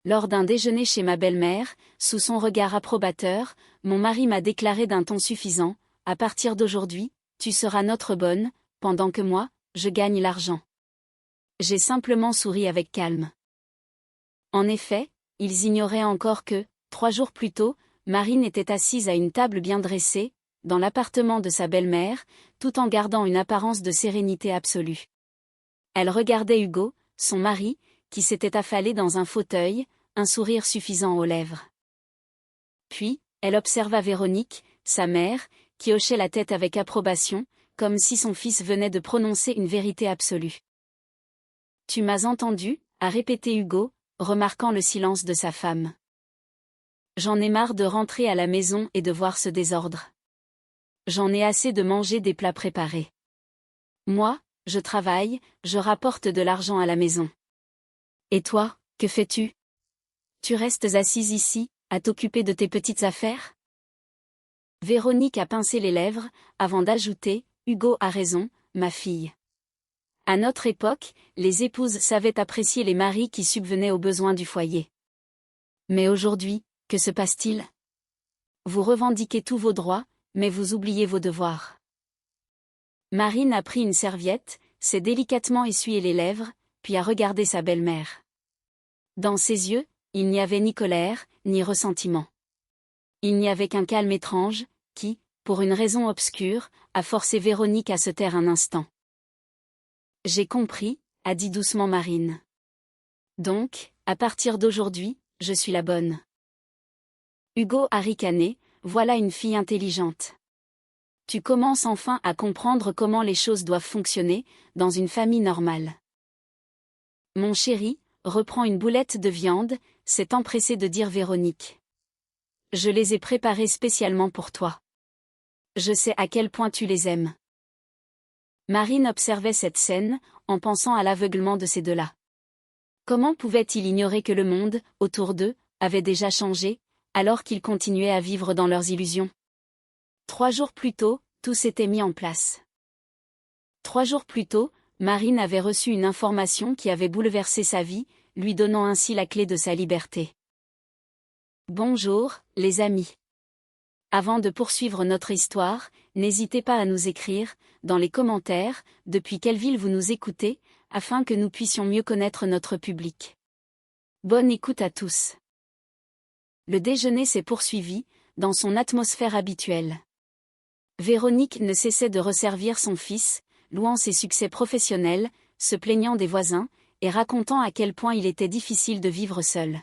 Lors d'un déjeuner chez ma belle-mère, sous son regard approbateur, mon mari m'a déclaré d'un ton suffisant, « À partir d'aujourd'hui, tu seras notre bonne, pendant que moi, je gagne l'argent. » J'ai simplement souri avec calme. En effet, ils ignoraient encore que, 3 jours plus tôt, Marine était assise à une table bien dressée, dans l'appartement de sa belle-mère, tout en gardant une apparence de sérénité absolue. Elle regardait Hugo, son mari, qui s'était affalé dans un fauteuil, un sourire suffisant aux lèvres. Puis, elle observa Véronique, sa mère, qui hochait la tête avec approbation, comme si son fils venait de prononcer une vérité absolue. « Tu m'as entendu » a répété Hugo, remarquant le silence de sa femme. « J'en ai marre de rentrer à la maison et de voir ce désordre. J'en ai assez de manger des plats préparés. Moi, je travaille, je rapporte de l'argent à la maison. Et toi, que fais-tu? Tu restes assise ici, à t'occuper de tes petites affaires ?» Véronique a pincé les lèvres, avant d'ajouter, « Hugo a raison, ma fille. À notre époque, les épouses savaient apprécier les maris qui subvenaient aux besoins du foyer. Mais aujourd'hui, que se passe-t-il? Vous revendiquez tous vos droits, mais vous oubliez vos devoirs. » Marine a pris une serviette, s'est délicatement essuyé les lèvres, puis a regardé sa belle-mère. Dans ses yeux, il n'y avait ni colère, ni ressentiment. Il n'y avait qu'un calme étrange, qui, pour une raison obscure, a forcé Véronique à se taire un instant. « J'ai compris » a dit doucement Marine. « Donc, à partir d'aujourd'hui, je suis la bonne. » Hugo a ricané, « Voilà une fille intelligente. Tu commences enfin à comprendre comment les choses doivent fonctionner, dans une famille normale. » « Mon chéri, reprends une boulette de viande » s'est empressée de dire Véronique. « Je les ai préparées spécialement pour toi. Je sais à quel point tu les aimes. » Marine observait cette scène, en pensant à l'aveuglement de ces deux-là. Comment pouvait-il ignorer que le monde, autour d'eux, avait déjà changé, alors qu'ils continuaient à vivre dans leurs illusions? 3 jours plus tôt, tout s'était mis en place. 3 jours plus tôt, Marine avait reçu une information qui avait bouleversé sa vie, lui donnant ainsi la clé de sa liberté. Bonjour, les amis. Avant de poursuivre notre histoire, n'hésitez pas à nous écrire, dans les commentaires, depuis quelle ville vous nous écoutez, afin que nous puissions mieux connaître notre public. Bonne écoute à tous. Le déjeuner s'est poursuivi, dans son atmosphère habituelle. Véronique ne cessait de resservir son fils, louant ses succès professionnels, se plaignant des voisins, et racontant à quel point il était difficile de vivre seul.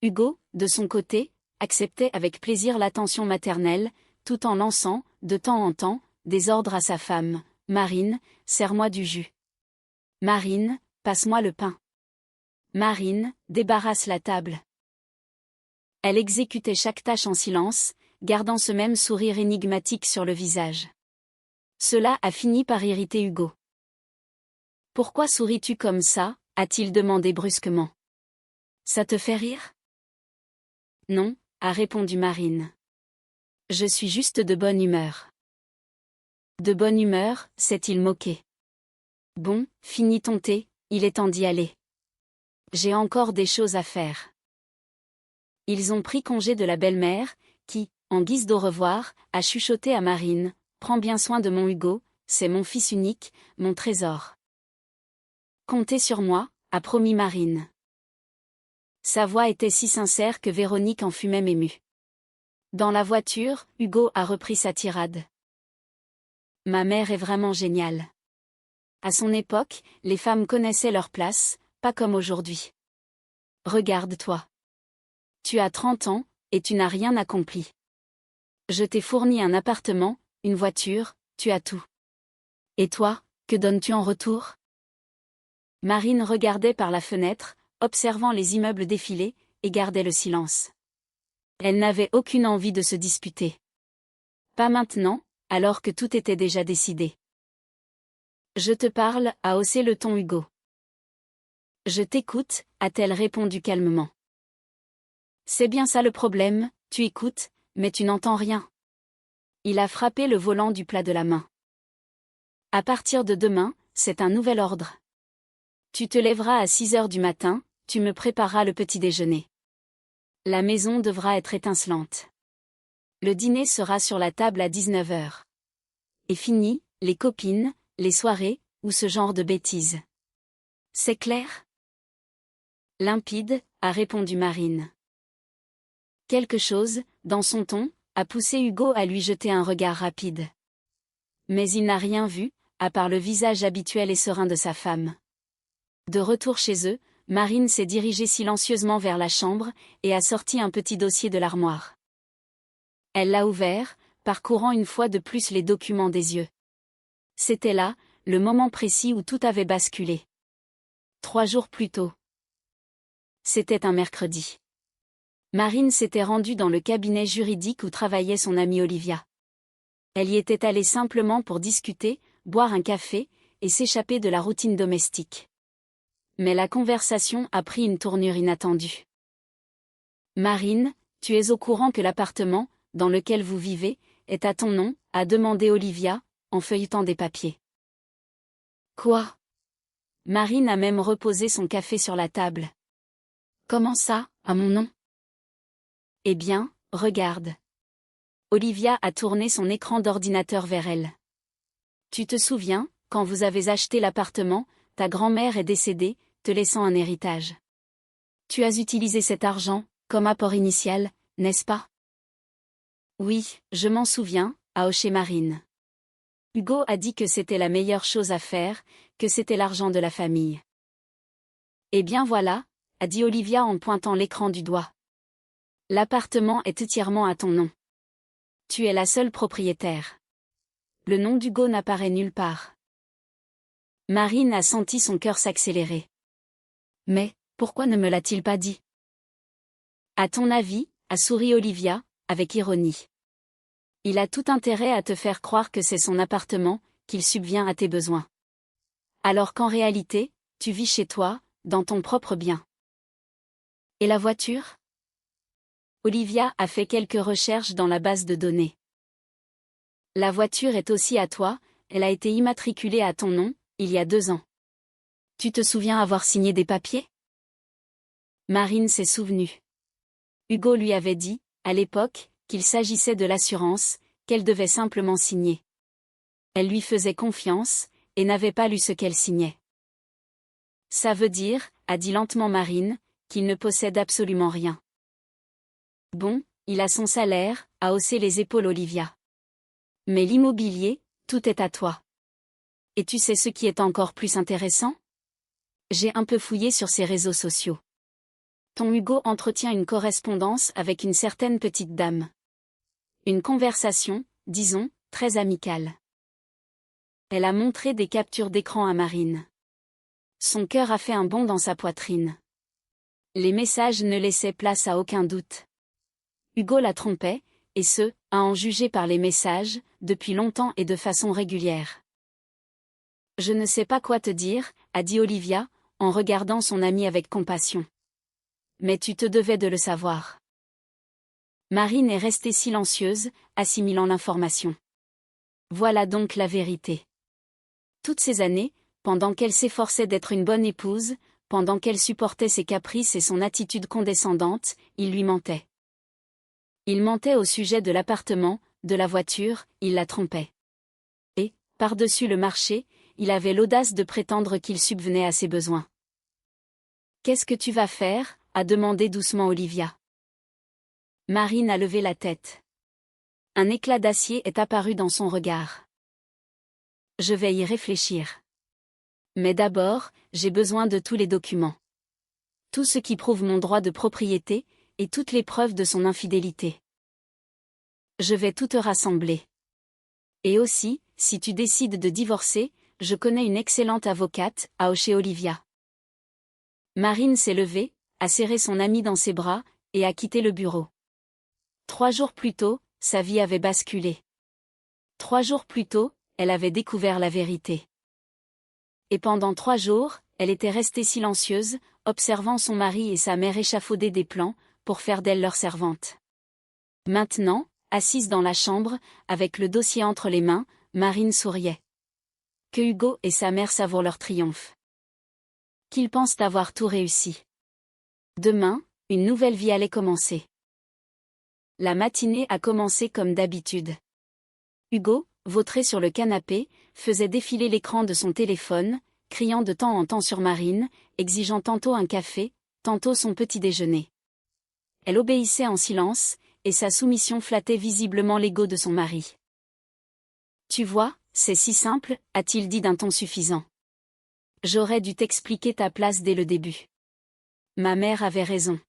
Hugo, de son côté, acceptait avec plaisir l'attention maternelle, tout en lançant, de temps en temps, des ordres à sa femme. « Marine, sers-moi du jus. Marine, passe-moi le pain. Marine, débarrasse la table. » Elle exécutait chaque tâche en silence, gardant ce même sourire énigmatique sur le visage. Cela a fini par irriter Hugo. « Pourquoi souris-tu comme ça » a-t-il demandé brusquement. « Ça te fait rire ?» « Non » a répondu Marine. « Je suis juste de bonne humeur. » De bonne humeur, s'est-il moqué. « Bon, finis ton thé, il est temps d'y aller. J'ai encore des choses à faire. » Ils ont pris congé de la belle-mère, qui, en guise d'au revoir, a chuchoté à Marine, « Prends bien soin de mon Hugo, c'est mon fils unique, mon trésor. » « Comptez sur moi » a promis Marine. Sa voix était si sincère que Véronique en fut même émue. Dans la voiture, Hugo a repris sa tirade. « Ma mère est vraiment géniale. À son époque, les femmes connaissaient leur place, pas comme aujourd'hui. Regarde-toi. Tu as 30 ans, et tu n'as rien accompli. Je t'ai fourni un appartement, une voiture, tu as tout. Et toi, que donnes-tu en retour ?» Marine regardait par la fenêtre, observant les immeubles défiler, et gardait le silence. Elle n'avait aucune envie de se disputer. Pas maintenant, alors que tout était déjà décidé. « Je te parle » a haussé le ton Hugo. « Je t'écoute » a-t-elle répondu calmement. « C'est bien ça le problème, tu écoutes, mais tu n'entends rien. » Il a frappé le volant du plat de la main. « À partir de demain, c'est un nouvel ordre. Tu te lèveras à 6 heures du matin, tu me prépareras le petit déjeuner. La maison devra être étincelante. Le dîner sera sur la table à 19 heures. Et fini, les copines, les soirées, ou ce genre de bêtises. C'est clair? Limpide, a répondu Marine. Quelque chose, dans son ton, a poussé Hugo à lui jeter un regard rapide. Mais il n'a rien vu, à part le visage habituel et serein de sa femme. De retour chez eux, Marine s'est dirigée silencieusement vers la chambre, et a sorti un petit dossier de l'armoire. Elle l'a ouvert, parcourant une fois de plus les documents des yeux. C'était là, le moment précis où tout avait basculé. 3 jours plus tôt. C'était un mercredi. Marine s'était rendue dans le cabinet juridique où travaillait son amie Olivia. Elle y était allée simplement pour discuter, boire un café, et s'échapper de la routine domestique. Mais la conversation a pris une tournure inattendue. Marine, tu es au courant que l'appartement, dans lequel vous vivez, est à ton nom, a demandé Olivia, en feuilletant des papiers. Quoi? Marine a même reposé son café sur la table. Comment ça, à mon nom? Eh bien, regarde. Olivia a tourné son écran d'ordinateur vers elle. Tu te souviens, quand vous avez acheté l'appartement, ta grand-mère est décédée, te laissant un héritage. Tu as utilisé cet argent, comme apport initial, n'est-ce pas? Oui, je m'en souviens, a hoché Marine. Hugo a dit que c'était la meilleure chose à faire, que c'était l'argent de la famille. Eh bien voilà, a dit Olivia en pointant l'écran du doigt. L'appartement est entièrement à ton nom. Tu es la seule propriétaire. Le nom d'Hugo n'apparaît nulle part. Marine a senti son cœur s'accélérer. Mais, pourquoi ne me l'a-t-il pas dit? À ton avis, a souri Olivia, avec ironie. Il a tout intérêt à te faire croire que c'est son appartement, qu'il subvient à tes besoins. Alors qu'en réalité, tu vis chez toi, dans ton propre bien. Et la voiture? Olivia a fait quelques recherches dans la base de données. La voiture est aussi à toi, elle a été immatriculée à ton nom, il y a 2 ans. Tu te souviens avoir signé des papiers? Marine s'est souvenue. Hugo lui avait dit, à l'époque, qu'il s'agissait de l'assurance, qu'elle devait simplement signer. Elle lui faisait confiance, et n'avait pas lu ce qu'elle signait. Ça veut dire, a dit lentement Marine, qu'il ne possède absolument rien. Bon, il a son salaire, a haussé les épaules Olivia. Mais l'immobilier, tout est à toi. Et tu sais ce qui est encore plus intéressant? J'ai un peu fouillé sur ses réseaux sociaux. Ton Hugo entretient une correspondance avec une certaine petite dame. Une conversation, disons, très amicale. Elle a montré des captures d'écran à Marine. Son cœur a fait un bond dans sa poitrine. Les messages ne laissaient place à aucun doute. Hugo la trompait, et ce, à en juger par les messages, depuis longtemps et de façon régulière. Je ne sais pas quoi te dire, a dit Olivia, en regardant son amie avec compassion. Mais tu te devais de le savoir. Marine est restée silencieuse, assimilant l'information. Voilà donc la vérité. Toutes ces années, pendant qu'elle s'efforçait d'être une bonne épouse, pendant qu'elle supportait ses caprices et son attitude condescendante, il lui mentait. Il mentait au sujet de l'appartement, de la voiture, il la trompait. Et, par-dessus le marché, il avait l'audace de prétendre qu'il subvenait à ses besoins. Qu'est-ce que tu vas faire? A demandé doucement Olivia. Marine a levé la tête. Un éclat d'acier est apparu dans son regard. Je vais y réfléchir. Mais d'abord, j'ai besoin de tous les documents. Tout ce qui prouve mon droit de propriété, et toutes les preuves de son infidélité. Je vais tout te rassembler. Et aussi, si tu décides de divorcer, je connais une excellente avocate, a hoché Olivia. Marine s'est levée, a serré son amie dans ses bras, et a quitté le bureau. 3 jours plus tôt, sa vie avait basculé. 3 jours plus tôt, elle avait découvert la vérité. Et pendant 3 jours, elle était restée silencieuse, observant son mari et sa mère échafauder des plans, pour faire d'elle leur servante. Maintenant, assise dans la chambre, avec le dossier entre les mains, Marine souriait. Que Hugo et sa mère savourent leur triomphe. Qu'ils pensent avoir tout réussi. Demain, une nouvelle vie allait commencer. La matinée a commencé comme d'habitude. Hugo, vautré sur le canapé, faisait défiler l'écran de son téléphone, criant de temps en temps sur Marine, exigeant tantôt un café, tantôt son petit déjeuner. Elle obéissait en silence, et sa soumission flattait visiblement l'ego de son mari. « Tu vois, c'est si simple, a-t-il dit d'un ton suffisant. J'aurais dû t'expliquer ta place dès le début. Ma mère avait raison.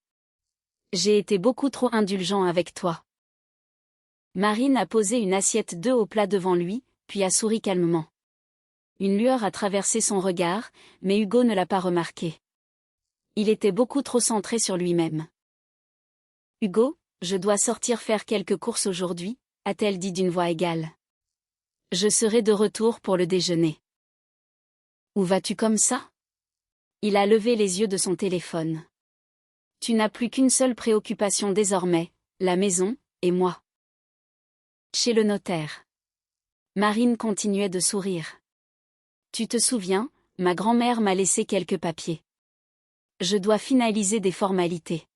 J'ai été beaucoup trop indulgent avec toi. » Marine a posé une assiette d'œufs au plat devant lui, puis a souri calmement. Une lueur a traversé son regard, mais Hugo ne l'a pas remarqué. Il était beaucoup trop centré sur lui-même. « Hugo, je dois sortir faire quelques courses aujourd'hui, » a-t-elle dit d'une voix égale. « Je serai de retour pour le déjeuner. »« Où vas-tu comme ça ?» Il a levé les yeux de son téléphone. « Tu n'as plus qu'une seule préoccupation désormais, la maison, et moi. » Chez le notaire. Marine continuait de sourire. « Tu te souviens, ma grand-mère m'a laissé quelques papiers. Je dois finaliser des formalités. »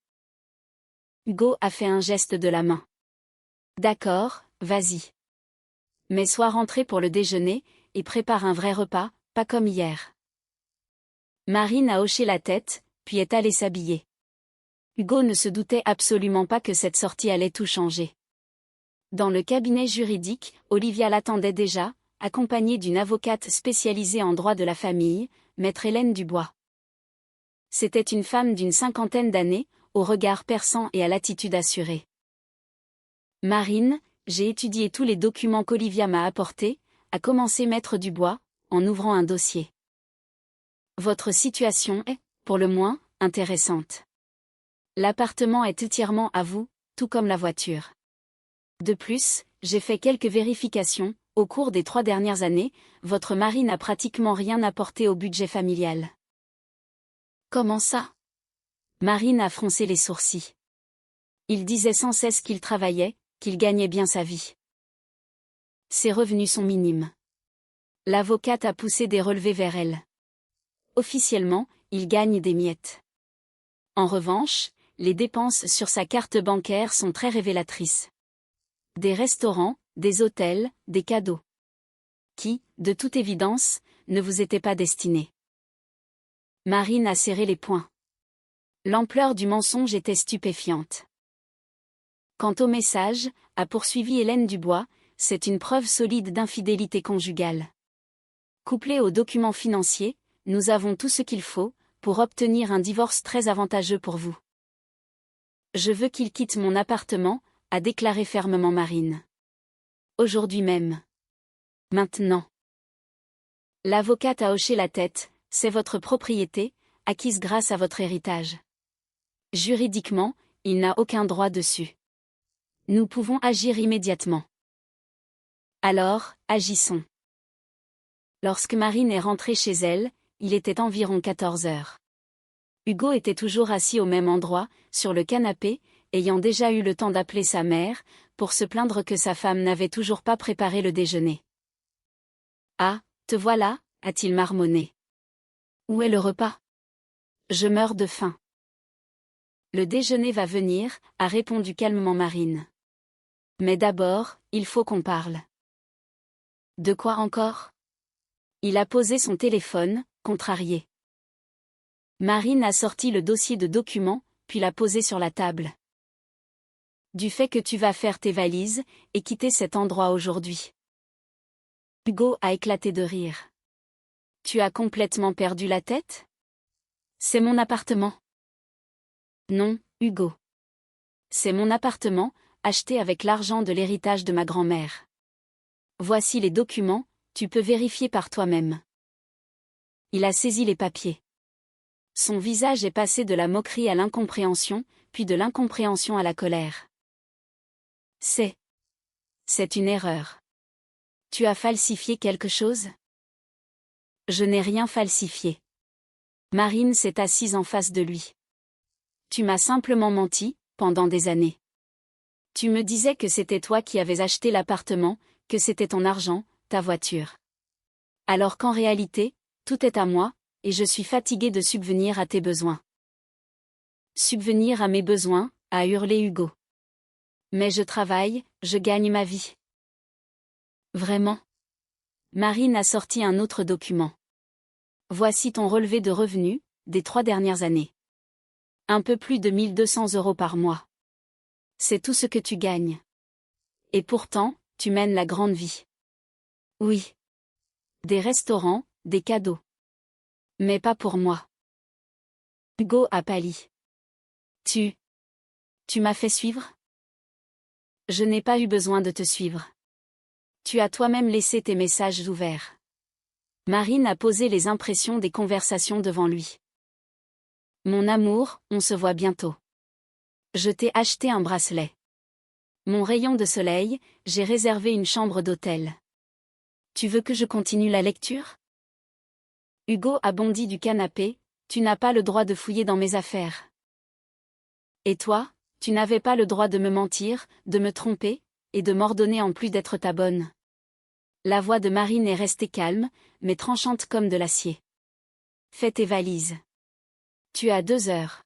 Hugo a fait un geste de la main. « D'accord, vas-y. Mais sois rentré pour le déjeuner, et prépare un vrai repas, pas comme hier. » Marine a hoché la tête, puis est allée s'habiller. Hugo ne se doutait absolument pas que cette sortie allait tout changer. Dans le cabinet juridique, Olivia l'attendait déjà, accompagnée d'une avocate spécialisée en droit de la famille, maître Hélène Dubois. C'était une femme d'une 50aine d'années, au regard perçant et à l'attitude assurée. « Marine, j'ai étudié tous les documents qu'Olivia m'a apportés, » a commencé maître Dubois, en ouvrant un dossier. « Votre situation est, pour le moins, intéressante. L'appartement est entièrement à vous, tout comme la voiture. De plus, j'ai fait quelques vérifications, au cours des 3 dernières années, votre mari n'a pratiquement rien apporté au budget familial. » « Comment ça ?» Marine a froncé les sourcils. Il disait sans cesse qu'il travaillait, qu'il gagnait bien sa vie. Ses revenus sont minimes. L'avocate a poussé des relevés vers elle. Officiellement, il gagne des miettes. En revanche, les dépenses sur sa carte bancaire sont très révélatrices. Des restaurants, des hôtels, des cadeaux. Qui, de toute évidence, ne vous étaient pas destinés. Marine a serré les poings. L'ampleur du mensonge était stupéfiante. Quant au message, a poursuivi Hélène Dubois, c'est une preuve solide d'infidélité conjugale. Couplé aux documents financiers, nous avons tout ce qu'il faut pour obtenir un divorce très avantageux pour vous. Je veux qu'il quitte mon appartement, a déclaré fermement Marine. Aujourd'hui même. Maintenant. L'avocate a hoché la tête, c'est votre propriété, acquise grâce à votre héritage. Juridiquement, il n'a aucun droit dessus. Nous pouvons agir immédiatement. Alors, agissons. Lorsque Marine est rentrée chez elle, il était environ 14 heures. Hugo était toujours assis au même endroit, sur le canapé, ayant déjà eu le temps d'appeler sa mère, pour se plaindre que sa femme n'avait toujours pas préparé le déjeuner. « Ah, te voilà, » a-t-il marmonné. « Où est le repas ? Je meurs de faim. » « Le déjeuner va venir, » a répondu calmement Marine. « Mais d'abord, il faut qu'on parle. » « De quoi encore ? » Il a posé son téléphone, contrarié. Marine a sorti le dossier de documents, puis l'a posé sur la table. « Du fait que tu vas faire tes valises, et quitter cet endroit aujourd'hui. » Hugo a éclaté de rire. « Tu as complètement perdu la tête ? C'est mon appartement. » Non, Hugo. C'est mon appartement, acheté avec l'argent de l'héritage de ma grand-mère. Voici les documents, tu peux vérifier par toi-même. Il a saisi les papiers. Son visage est passé de la moquerie à l'incompréhension, puis de l'incompréhension à la colère. C'est une erreur. Tu as falsifié quelque chose ? Je n'ai rien falsifié. Marine s'est assise en face de lui. Tu m'as simplement menti, pendant des années. Tu me disais que c'était toi qui avais acheté l'appartement, que c'était ton argent, ta voiture. Alors qu'en réalité, tout est à moi, et je suis fatiguée de subvenir à tes besoins. subvenir à mes besoins, a hurlé Hugo. Mais je travaille, je gagne ma vie. Vraiment? Marine a sorti un autre document. Voici ton relevé de revenus, des 3 dernières années. Un peu plus de 1200 € par mois. C'est tout ce que tu gagnes. Et pourtant, tu mènes la grande vie. Oui. Des restaurants, des cadeaux. Mais pas pour moi. Hugo a pâli. Tu m'as fait suivre? Je n'ai pas eu besoin de te suivre. Tu as toi-même laissé tes messages ouverts. Marine a posé les impressions des conversations devant lui. Mon amour, on se voit bientôt. Je t'ai acheté un bracelet. Mon rayon de soleil, j'ai réservé une chambre d'hôtel. Tu veux que je continue la lecture? Hugo a bondi du canapé, tu n'as pas le droit de fouiller dans mes affaires. Et toi, tu n'avais pas le droit de me mentir, de me tromper, et de m'ordonner en plus d'être ta bonne. La voix de Marine est restée calme, mais tranchante comme de l'acier. Fais tes valises. Tu as 2 heures.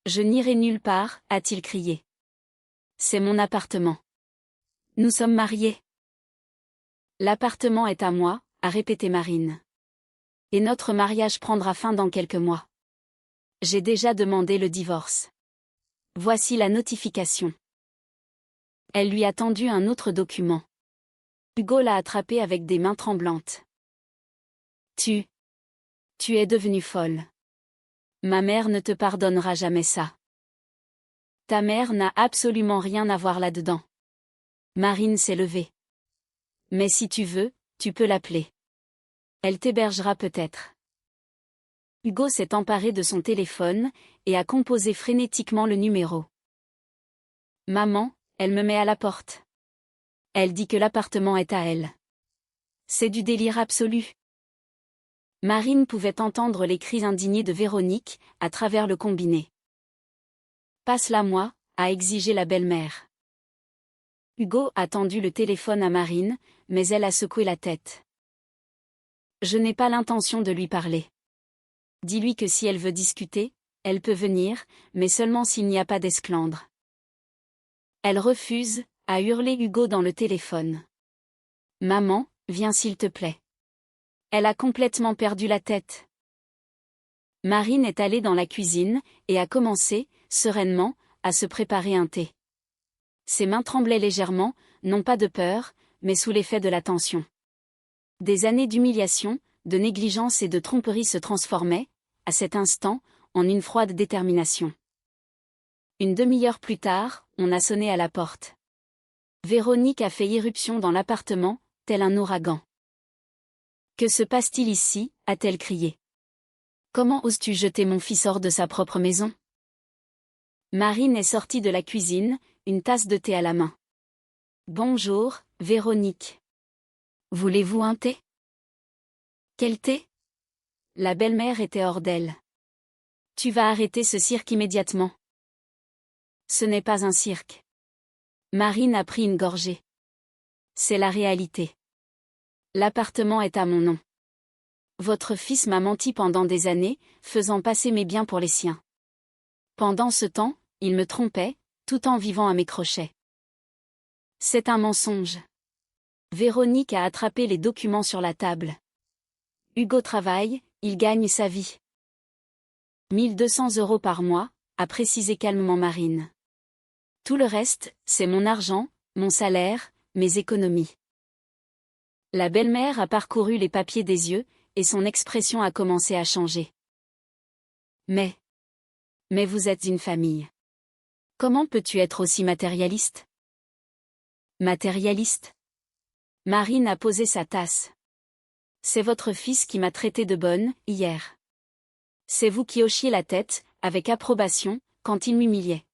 Je n'irai nulle part, a-t-il crié. C'est mon appartement. Nous sommes mariés. L'appartement est à moi, a répété Marine. Et notre mariage prendra fin dans quelques mois. J'ai déjà demandé le divorce. Voici la notification. Elle lui a tendu un autre document. Hugo l'a attrapé avec des mains tremblantes. Tu es devenue folle. Ma mère ne te pardonnera jamais ça. Ta mère n'a absolument rien à voir là-dedans. Marine s'est levée. Mais si tu veux, tu peux l'appeler. Elle t'hébergera peut-être. Hugo s'est emparé de son téléphone, et a composé frénétiquement le numéro. Maman, elle me met à la porte. Elle dit que l'appartement est à elle. C'est du délire absolu. Marine pouvait entendre les cris indignés de Véronique, à travers le combiné. Passe-la-moi, a exigé la belle-mère. Hugo a tendu le téléphone à Marine, mais elle a secoué la tête. Je n'ai pas l'intention de lui parler. Dis-lui que si elle veut discuter, elle peut venir, mais seulement s'il n'y a pas d'esclandre. Elle refuse, a hurlé Hugo dans le téléphone. Maman, viens s'il te plaît. Elle a complètement perdu la tête. Marine est allée dans la cuisine, et a commencé, sereinement, à se préparer un thé. Ses mains tremblaient légèrement, non pas de peur, mais sous l'effet de la tension. Des années d'humiliation, de négligence et de tromperie se transformaient, à cet instant, en une froide détermination. Une demi-heure plus tard, on a sonné à la porte. Véronique a fait irruption dans l'appartement, tel un ouragan. Que se passe-t-il ici, a-t-elle crié. Comment oses-tu jeter mon fils hors de sa propre maison? Marine est sortie de la cuisine, une tasse de thé à la main. Bonjour, Véronique. Voulez-vous un thé? Quel thé? La belle-mère était hors d'elle. Tu vas arrêter ce cirque immédiatement. Ce n'est pas un cirque. Marine a pris une gorgée. C'est la réalité. L'appartement est à mon nom. Votre fils m'a menti pendant des années, faisant passer mes biens pour les siens. Pendant ce temps, il me trompait, tout en vivant à mes crochets. C'est un mensonge. Véronique a attrapé les documents sur la table. Hugo travaille, il gagne sa vie. 1200 € par mois, a précisé calmement Marine. Tout le reste, c'est mon argent, mon salaire, mes économies. La belle-mère a parcouru les papiers des yeux, et son expression a commencé à changer. Mais vous êtes une famille. Comment peux-tu être aussi matérialiste? Matérialiste? Marine a posé sa tasse. C'est votre fils qui m'a traité de bonne, hier. C'est vous qui hochiez la tête, avec approbation, quand il m'humiliait.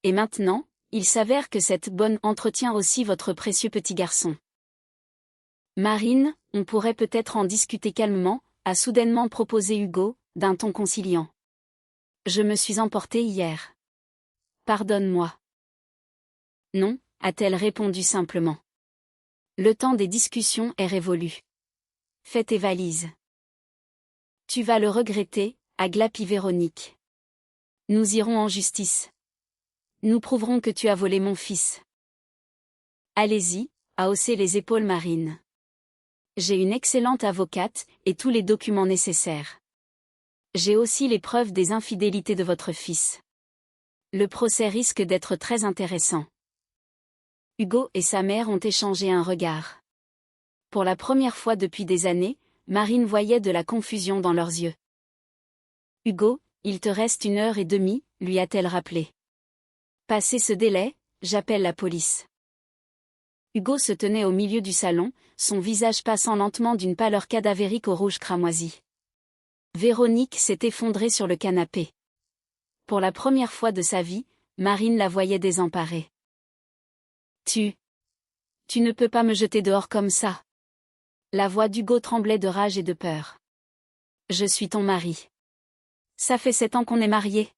Et maintenant, il s'avère que cette bonne entretient aussi votre précieux petit garçon. Marine, on pourrait peut-être en discuter calmement, a soudainement proposé Hugo, d'un ton conciliant. Je me suis emportée hier. Pardonne-moi. Non, a-t-elle répondu simplement. Le temps des discussions est révolu. Fais tes valises. Tu vas le regretter, a glapi Véronique. Nous irons en justice. Nous prouverons que tu as volé mon fils. Allez-y, a haussé les épaules Marine. J'ai une excellente avocate, et tous les documents nécessaires. J'ai aussi les preuves des infidélités de votre fils. Le procès risque d'être très intéressant. Hugo et sa mère ont échangé un regard. Pour la première fois depuis des années, Marine voyait de la confusion dans leurs yeux. Hugo, il te reste 1h30, lui a-t-elle rappelé. Passé ce délai, j'appelle la police. Hugo se tenait au milieu du salon, son visage passant lentement d'une pâleur cadavérique au rouge cramoisi. Véronique s'est effondrée sur le canapé. Pour la première fois de sa vie, Marine la voyait désemparée. Tu ne peux pas me jeter dehors comme ça. La voix d'Hugo tremblait de rage et de peur. Je suis ton mari. Ça fait 7 ans qu'on est mariés.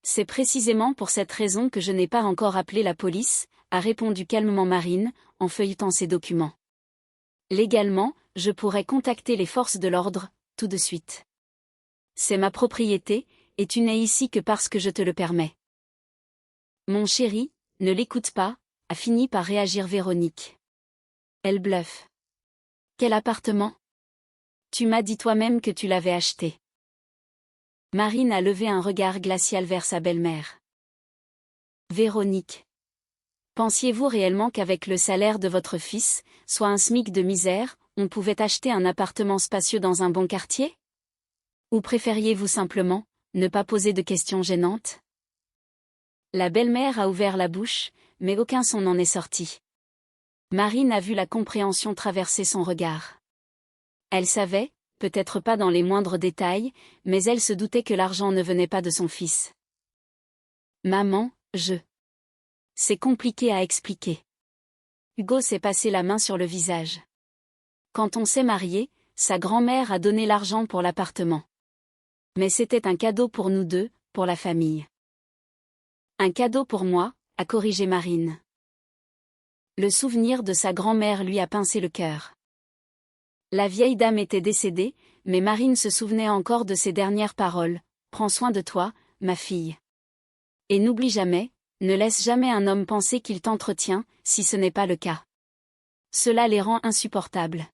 C'est précisément pour cette raison que je n'ai pas encore appelé la police, a répondu calmement Marine, en feuilletant ses documents. Légalement, je pourrais contacter les forces de l'ordre, tout de suite. C'est ma propriété, et tu n'es ici que parce que je te le permets. Mon chéri, ne l'écoute pas, a fini par réagir Véronique. Elle bluffe. Quel appartement? Tu m'as dit toi-même que tu l'avais acheté. Marine a levé un regard glacial vers sa belle-mère. Véronique. Pensiez-vous réellement qu'avec le salaire de votre fils, soit un SMIC de misère, on pouvait acheter un appartement spacieux dans un bon quartier? Ou préfériez-vous simplement ne pas poser de questions gênantes? La belle-mère a ouvert la bouche, mais aucun son n'en est sorti. Marine a vu la compréhension traverser son regard. Elle savait, peut-être pas dans les moindres détails, mais elle se doutait que l'argent ne venait pas de son fils. Maman, C'est compliqué à expliquer. Hugo s'est passé la main sur le visage. Quand on s'est marié, sa grand-mère a donné l'argent pour l'appartement. Mais c'était un cadeau pour nous deux, pour la famille. Un cadeau pour moi, a corrigé Marine. Le souvenir de sa grand-mère lui a pincé le cœur. La vieille dame était décédée, mais Marine se souvenait encore de ses dernières paroles. « Prends soin de toi, ma fille. Et n'oublie jamais, ne laisse jamais un homme penser qu'il t'entretient, si ce n'est pas le cas. » Cela les rend insupportables.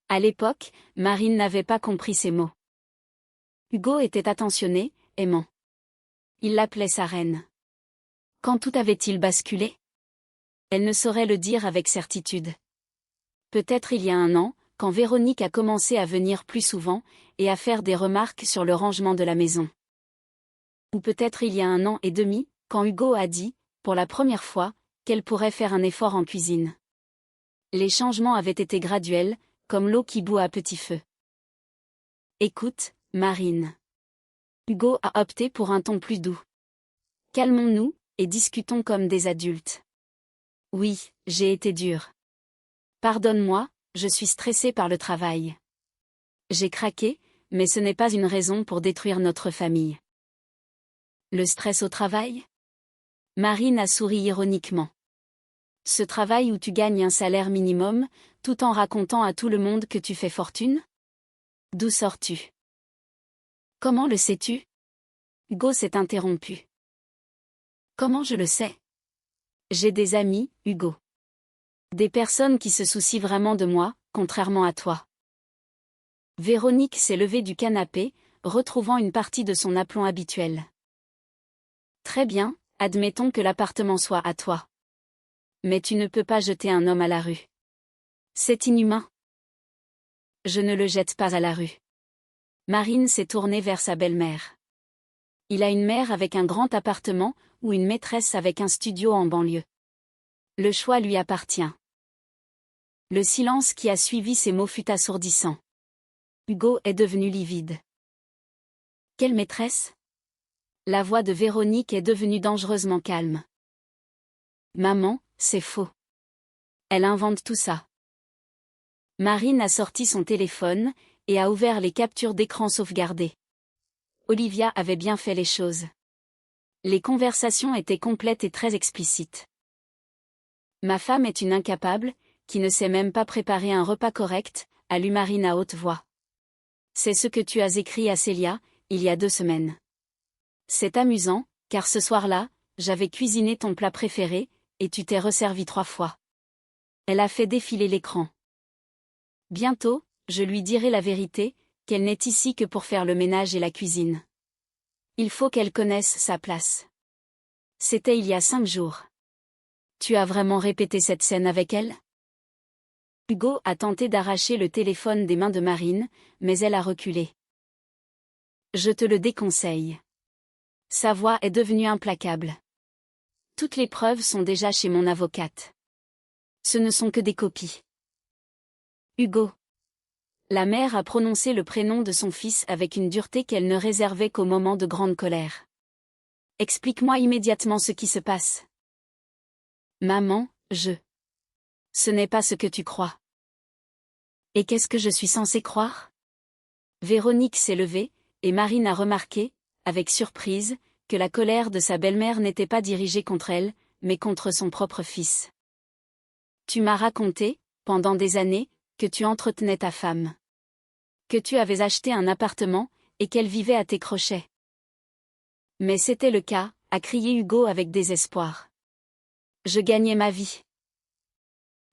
À l'époque, Marine n'avait pas compris ces mots. Hugo était attentionné, aimant. Il l'appelait sa reine. Quand tout avait-il basculé? Elle ne saurait le dire avec certitude. Peut-être il y a 1 an, quand Véronique a commencé à venir plus souvent, et à faire des remarques sur le rangement de la maison. Ou peut-être il y a 1 an et demi, quand Hugo a dit, pour la première fois, qu'elle pourrait faire un effort en cuisine. Les changements avaient été graduels, comme l'eau qui bout à petit feu. Écoute, Marine. Hugo a opté pour un ton plus doux. Calmons-nous, et discutons comme des adultes. Oui, j'ai été dure. Pardonne-moi, je suis stressée par le travail. J'ai craqué, mais ce n'est pas une raison pour détruire notre famille. Le stress au travail? Marine a souri ironiquement. Ce travail où tu gagnes un salaire minimum, tout en racontant à tout le monde que tu fais fortune? D'où sors-tu? Comment le sais-tu? Hugo s'est interrompu. Comment je le sais? J'ai des amis, Hugo. Des personnes qui se soucient vraiment de moi, contrairement à toi. Véronique s'est levée du canapé, retrouvant une partie de son aplomb habituel. Très bien, admettons que l'appartement soit à toi. Mais tu ne peux pas jeter un homme à la rue. C'est inhumain. Je ne le jette pas à la rue. Marine s'est tournée vers sa belle-mère. Il a une mère avec un grand appartement, ou une maîtresse avec un studio en banlieue. Le choix lui appartient. Le silence qui a suivi ces mots fut assourdissant. Hugo est devenu livide. Quelle maîtresse? La voix de Véronique est devenue dangereusement calme. Maman, c'est faux. Elle invente tout ça. Marine a sorti son téléphone, et a ouvert les captures d'écran sauvegardées. Olivia avait bien fait les choses. Les conversations étaient complètes et très explicites. Ma femme est une incapable, qui ne sait même pas préparer un repas correct, a lu Marine à haute voix. C'est ce que tu as écrit à Célia, il y a 2 semaines. C'est amusant, car ce soir-là, j'avais cuisiné ton plat préféré, et tu t'es resservi 3 fois. Elle a fait défiler l'écran. Bientôt, je lui dirai la vérité, qu'elle n'est ici que pour faire le ménage et la cuisine. Il faut qu'elle connaisse sa place. C'était il y a 5 jours. Tu as vraiment répété cette scène avec elle? Hugo a tenté d'arracher le téléphone des mains de Marine, mais elle a reculé. Je te le déconseille. Sa voix est devenue implacable. Toutes les preuves sont déjà chez mon avocate. Ce ne sont que des copies. Hugo. La mère a prononcé le prénom de son fils avec une dureté qu'elle ne réservait qu'au moment de grande colère. Explique-moi immédiatement ce qui se passe. Maman, Ce n'est pas ce que tu crois. Et qu'est-ce que je suis censée croire? Véronique s'est levée, et Marine a remarqué, avec surprise, que la colère de sa belle-mère n'était pas dirigée contre elle, mais contre son propre fils. Tu m'as raconté, pendant des années, que tu entretenais ta femme. Que tu avais acheté un appartement, et qu'elle vivait à tes crochets. Mais c'était le cas, a crié Hugo avec désespoir. Je gagnais ma vie.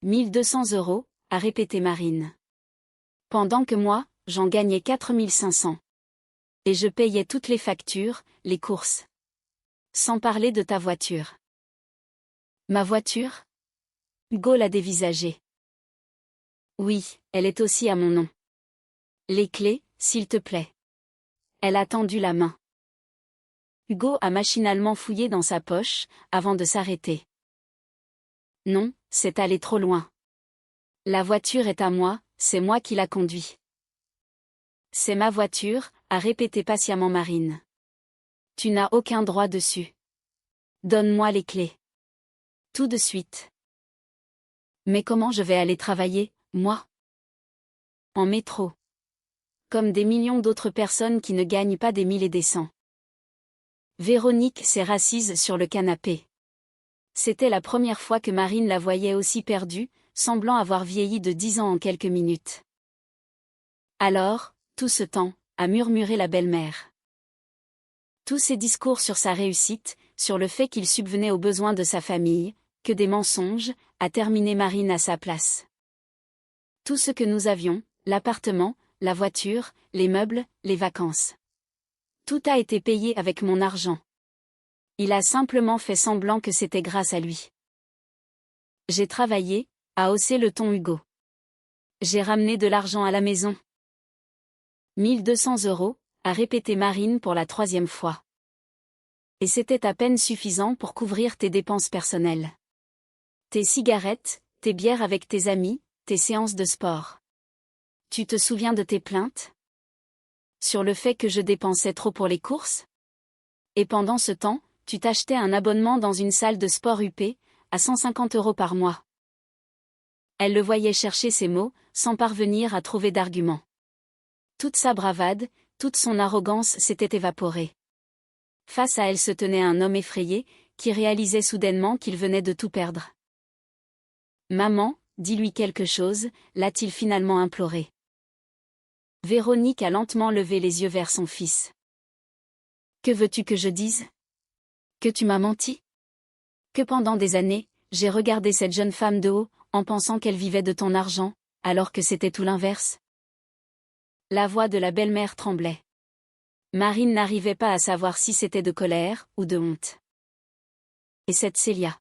1200 €, a répété Marine. Pendant que moi, j'en gagnais 4500. Et je payais toutes les factures, les courses. Sans parler de ta voiture. Ma voiture? Hugo l'a dévisagée. Oui, elle est aussi à mon nom. Les clés, s'il te plaît. Elle a tendu la main. Hugo a machinalement fouillé dans sa poche, avant de s'arrêter. Non, c'est allé trop loin. La voiture est à moi, c'est moi qui la conduis. C'est ma voiture, a répété patiemment Marine. Tu n'as aucun droit dessus. Donne-moi les clés. Tout de suite. Mais comment je vais aller travailler, moi? En métro. Comme des millions d'autres personnes qui ne gagnent pas des 1000 et des 100. Véronique s'est rassise sur le canapé. C'était la première fois que Marine la voyait aussi perdue, semblant avoir vieilli de 10 ans en quelques minutes. Alors, tout ce temps, a murmuré la belle-mère. Tous ces discours sur sa réussite, sur le fait qu'il subvenait aux besoins de sa famille, que des mensonges, a terminé Marine à sa place. Tout ce que nous avions, l'appartement, la voiture, les meubles, les vacances. Tout a été payé avec mon argent. Il a simplement fait semblant que c'était grâce à lui. J'ai travaillé, a haussé le ton Hugo. J'ai ramené de l'argent à la maison. 1200 €, a répété Marine pour la 3e fois. Et c'était à peine suffisant pour couvrir tes dépenses personnelles. Tes cigarettes, tes bières avec tes amis, tes séances de sport. Tu te souviens de tes plaintes? Sur le fait que je dépensais trop pour les courses? Et pendant ce temps, tu t'achetais un abonnement dans une salle de sport UP, à 150 € par mois. Elle le voyait chercher ses mots, sans parvenir à trouver d'argument. Toute sa bravade, toute son arrogance s'était évaporée. Face à elle se tenait un homme effrayé, qui réalisait soudainement qu'il venait de tout perdre. Maman, dis-lui quelque chose, l'a-t-il finalement imploré. Véronique a lentement levé les yeux vers son fils. Que veux-tu que je dise? Que tu m'as menti? Que pendant des années, j'ai regardé cette jeune femme de haut, en pensant qu'elle vivait de ton argent, alors que c'était tout l'inverse? La voix de la belle-mère tremblait. Marine n'arrivait pas à savoir si c'était de colère ou de honte. Et cette Célia?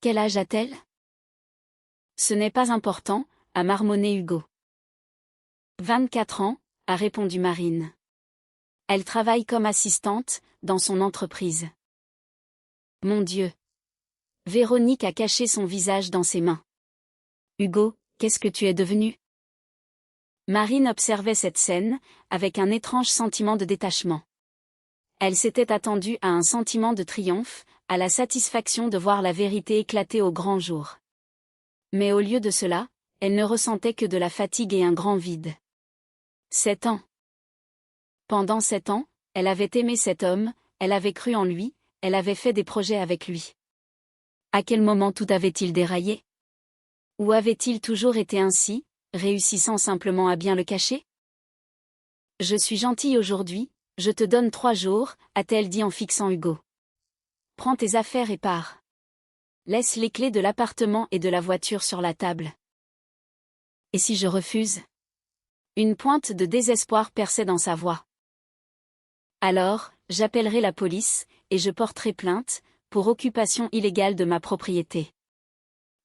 Quel âge a-t-elle? Ce n'est pas important, a marmonné Hugo. 24 ans, a répondu Marine. Elle travaille comme assistante, dans son entreprise. Mon Dieu! Véronique a caché son visage dans ses mains. Hugo, qu'est-ce que tu es devenu? Marine observait cette scène, avec un étrange sentiment de détachement. Elle s'était attendue à un sentiment de triomphe, à la satisfaction de voir la vérité éclater au grand jour. Mais au lieu de cela, elle ne ressentait que de la fatigue et un grand vide. 7 ans. Pendant 7 ans, elle avait aimé cet homme, elle avait cru en lui, elle avait fait des projets avec lui. À quel moment tout avait-il déraillé? Ou avait-il toujours été ainsi, réussissant simplement à bien le cacher? Je suis gentille aujourd'hui, Je te donne 3 jours, a-t-elle dit en fixant Hugo. Prends tes affaires et pars. Laisse les clés de l'appartement et de la voiture sur la table. Et si je refuse? Une pointe de désespoir perçait dans sa voix. Alors, j'appellerai la police, et je porterai plainte, pour occupation illégale de ma propriété.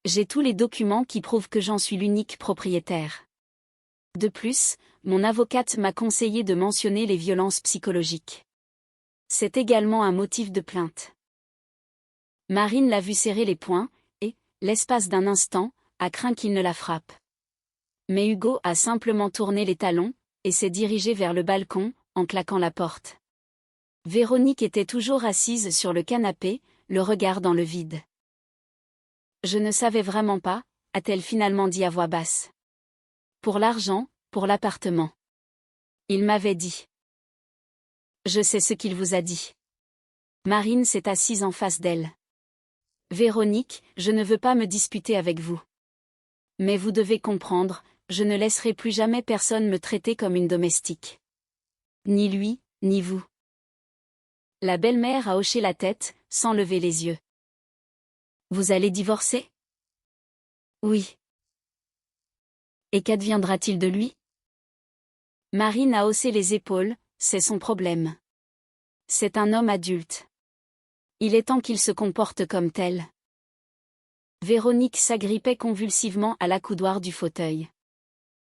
J'ai tous les documents qui prouvent que j'en suis l'unique propriétaire. De plus, mon avocate m'a conseillé de mentionner les violences psychologiques. C'est également un motif de plainte. Marine l'a vu serrer les poings, et, l'espace d'un instant, a craint qu'il ne la frappe. Mais Hugo a simplement tourné les talons, et s'est dirigé vers le balcon, en claquant la porte. Véronique était toujours assise sur le canapé, le regard dans le vide. Je ne savais vraiment pas, a-t-elle finalement dit à voix basse. Pour l'argent, pour l'appartement. Il m'avait dit. Je sais ce qu'il vous a dit. Marine s'est assise en face d'elle. Véronique, je ne veux pas me disputer avec vous. Mais vous devez comprendre, je ne laisserai plus jamais personne me traiter comme une domestique. Ni lui, ni vous. La belle-mère a hoché la tête, sans lever les yeux. Vous allez divorcer? Oui. Et qu'adviendra-t-il de lui? Marine a haussé les épaules, c'est son problème. C'est un homme adulte. Il est temps qu'il se comporte comme tel. Véronique s'agrippait convulsivement à l'accoudoir du fauteuil.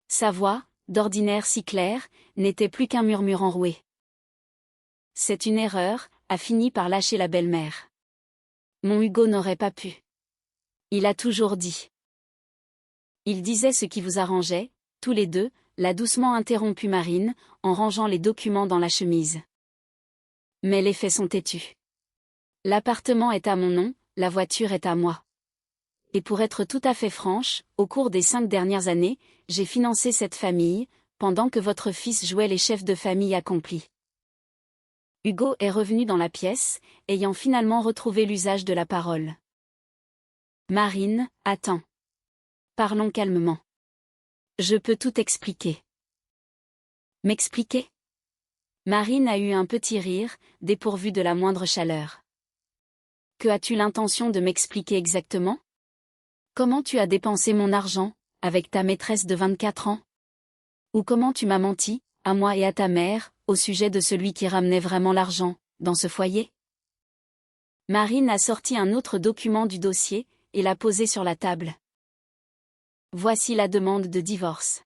Sa voix, d'ordinaire si claire, n'était plus qu'un murmure enroué. C'est une erreur, a fini par lâcher la belle-mère. Mon Hugo n'aurait pas pu. Il a toujours dit. Il disait ce qui vous arrangeait, tous les deux, l'a doucement interrompu Marine, en rangeant les documents dans la chemise. Mais les faits sont têtus. L'appartement est à mon nom, la voiture est à moi. Et pour être tout à fait franche, au cours des 5 dernières années, j'ai financé cette famille, pendant que votre fils jouait les chefs de famille accomplis. Hugo est revenu dans la pièce, ayant finalement retrouvé l'usage de la parole. Marine, attends. Parlons calmement. Je peux tout expliquer. M'expliquer? Marine a eu un petit rire, dépourvu de la moindre chaleur. Que as-tu l'intention de m'expliquer exactement? Comment tu as dépensé mon argent, avec ta maîtresse de 24 ans? Ou comment tu m'as menti, à moi et à ta mère, au sujet de celui qui ramenait vraiment l'argent, dans ce foyer? Marine a sorti un autre document du dossier, et l'a posé sur la table. Voici la demande de divorce.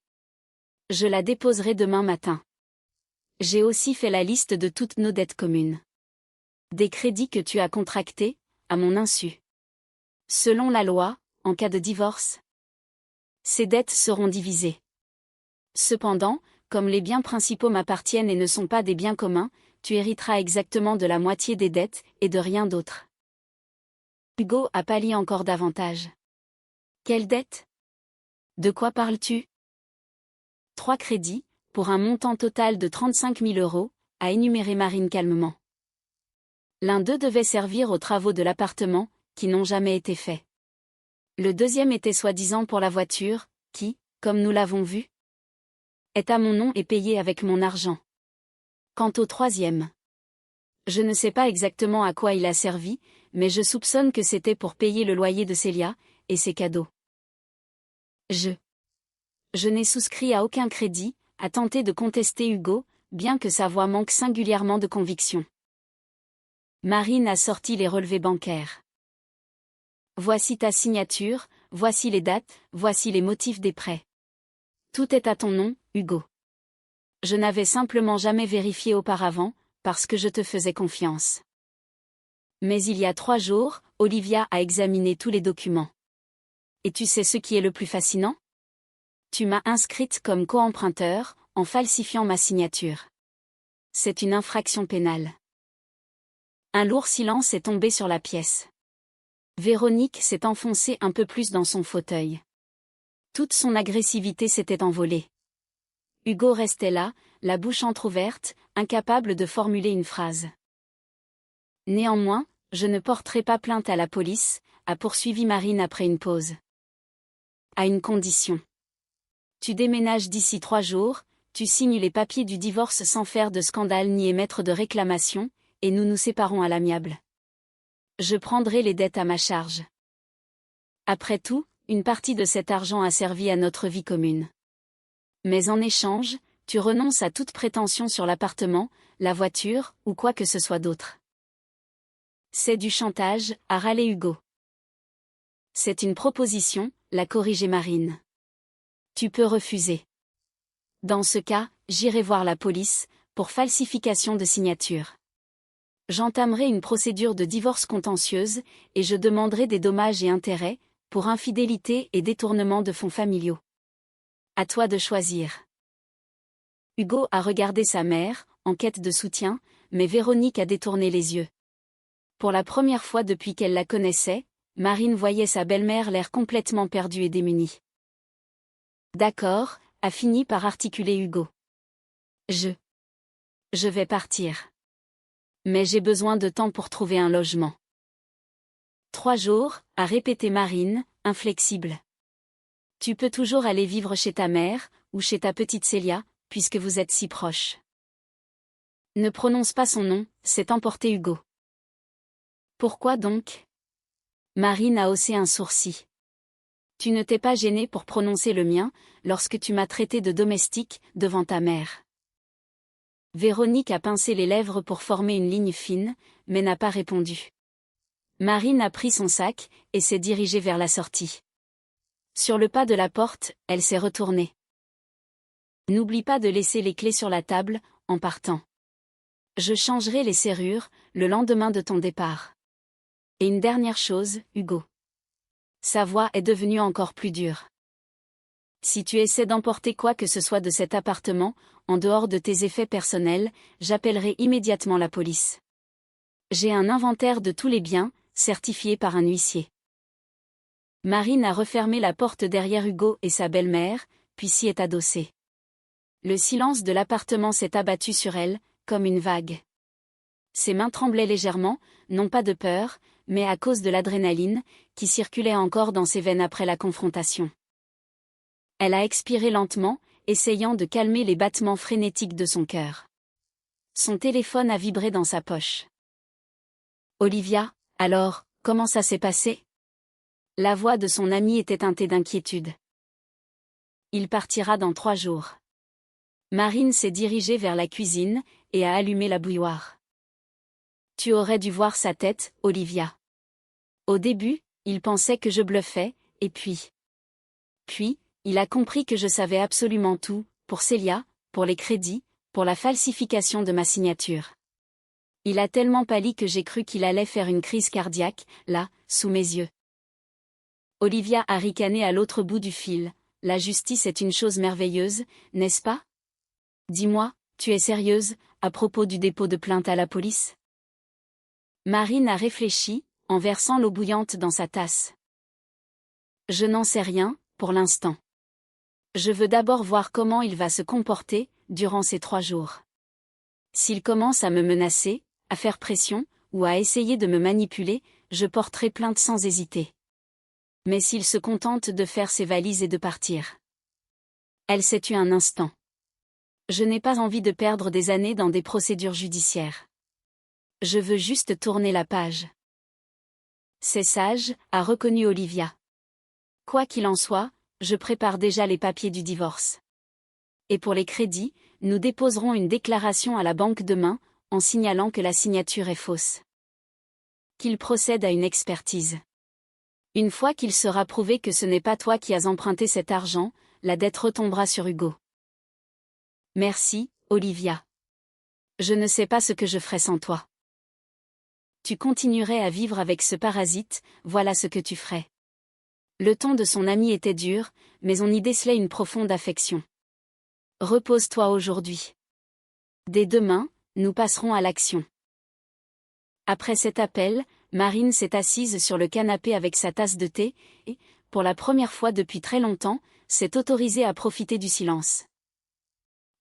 Je la déposerai demain matin. J'ai aussi fait la liste de toutes nos dettes communes. Des crédits que tu as contractés, à mon insu. Selon la loi, en cas de divorce, ces dettes seront divisées. Cependant, comme les biens principaux m'appartiennent et ne sont pas des biens communs, tu hériteras exactement de la moitié des dettes, et de rien d'autre. Hugo a pâli encore davantage. Quelle dette? De quoi parles-tu? 3 crédits, pour un montant total de 35 000 €, a énuméré Marine calmement. L'un d'eux devait servir aux travaux de l'appartement, qui n'ont jamais été faits. Le deuxième était soi-disant pour la voiture, qui, comme nous l'avons vu, est à mon nom et payé avec mon argent. Quant au troisième, je ne sais pas exactement à quoi il a servi, mais je soupçonne que c'était pour payer le loyer de Célia, et ses cadeaux. Je n'ai souscrit à aucun crédit, a tenté de contester Hugo, bien que sa voix manque singulièrement de conviction. Marine a sorti les relevés bancaires. Voici ta signature, voici les dates, voici les motifs des prêts. Tout est à ton nom, Hugo. Je n'avais simplement jamais vérifié auparavant, parce que je te faisais confiance. Mais il y a 3 jours, Olivia a examiné tous les documents. Et tu sais ce qui est le plus fascinant? Tu m'as inscrite comme co-emprunteur, en falsifiant ma signature. C'est une infraction pénale. Un lourd silence est tombé sur la pièce. Véronique s'est enfoncée un peu plus dans son fauteuil. Toute son agressivité s'était envolée. Hugo restait là, la bouche entr'ouverte, incapable de formuler une phrase. Néanmoins, je ne porterai pas plainte à la police, a poursuivi Marine après une pause. À une condition. Tu déménages d'ici 3 jours, tu signes les papiers du divorce sans faire de scandale ni émettre de réclamation, et nous nous séparons à l'amiable. Je prendrai les dettes à ma charge. Après tout, une partie de cet argent a servi à notre vie commune. Mais en échange, tu renonces à toute prétention sur l'appartement, la voiture, ou quoi que ce soit d'autre. C'est du chantage, a râlé Hugo. C'est une proposition, l'a corrigé Marine. Tu peux refuser. Dans ce cas, j'irai voir la police, pour falsification de signature. J'entamerai une procédure de divorce contentieuse, et je demanderai des dommages et intérêts, pour infidélité et détournement de fonds familiaux. À toi de choisir. Hugo a regardé sa mère, en quête de soutien, mais Véronique a détourné les yeux. Pour la première fois depuis qu'elle la connaissait, Marine voyait sa belle-mère l'air complètement perdue et démunie. D'accord, a fini par articuler Hugo. Je vais partir. Mais j'ai besoin de temps pour trouver un logement. 3 jours, a répété Marine, inflexible. Tu peux toujours aller vivre chez ta mère, ou chez ta petite Célia, puisque vous êtes si proches. Ne prononce pas son nom, s'est emporté Hugo. Pourquoi donc? Marine a haussé un sourcil. Tu ne t'es pas gêné pour prononcer le mien, lorsque tu m'as traité de domestique, devant ta mère. Véronique a pincé les lèvres pour former une ligne fine, mais n'a pas répondu. Marine a pris son sac, et s'est dirigée vers la sortie. Sur le pas de la porte, elle s'est retournée. N'oublie pas de laisser les clés sur la table, en partant. Je changerai les serrures, le lendemain de ton départ. Et une dernière chose, Hugo. Sa voix est devenue encore plus dure. Si tu essaies d'emporter quoi que ce soit de cet appartement, en dehors de tes effets personnels, j'appellerai immédiatement la police. J'ai un inventaire de tous les biens, certifié par un huissier. Marine a refermé la porte derrière Hugo et sa belle-mère, puis s'y est adossée. Le silence de l'appartement s'est abattu sur elle, comme une vague. Ses mains tremblaient légèrement, non pas de peur, mais à cause de l'adrénaline, qui circulait encore dans ses veines après la confrontation. Elle a expiré lentement, essayant de calmer les battements frénétiques de son cœur. Son téléphone a vibré dans sa poche. Olivia, alors, comment ça s'est passé? La voix de son amie était teintée d'inquiétude. Il partira dans 3 jours. Marine s'est dirigée vers la cuisine, et a allumé la bouilloire. Tu aurais dû voir sa tête, Olivia. Au début, il pensait que je bluffais, et puis, il a compris que je savais absolument tout, pour Célia, pour les crédits, pour la falsification de ma signature. Il a tellement pâli que j'ai cru qu'il allait faire une crise cardiaque, là, sous mes yeux. Olivia a ricané à l'autre bout du fil. La justice est une chose merveilleuse, n'est-ce pas? Dis-moi, tu es sérieuse, à propos du dépôt de plainte à la police? Marine a réfléchi, en versant l'eau bouillante dans sa tasse. Je n'en sais rien, pour l'instant. Je veux d'abord voir comment il va se comporter, durant ces 3 jours. S'il commence à me menacer, à faire pression, ou à essayer de me manipuler, je porterai plainte sans hésiter. Mais s'il se contente de faire ses valises et de partir. Elle s'est tue un instant. Je n'ai pas envie de perdre des années dans des procédures judiciaires. Je veux juste tourner la page. C'est sage, a reconnu Olivia. Quoi qu'il en soit, je prépare déjà les papiers du divorce. Et pour les crédits, nous déposerons une déclaration à la banque demain, en signalant que la signature est fausse. Qu'il procède à une expertise. Une fois qu'il sera prouvé que ce n'est pas toi qui as emprunté cet argent, la dette retombera sur Hugo. Merci, Olivia. Je ne sais pas ce que je ferais sans toi. Tu continuerais à vivre avec ce parasite, voilà ce que tu ferais. Le ton de son ami était dur, mais on y décelait une profonde affection. Repose-toi aujourd'hui. Dès demain, nous passerons à l'action. Après cet appel, Marine s'est assise sur le canapé avec sa tasse de thé, et, pour la première fois depuis très longtemps, s'est autorisée à profiter du silence.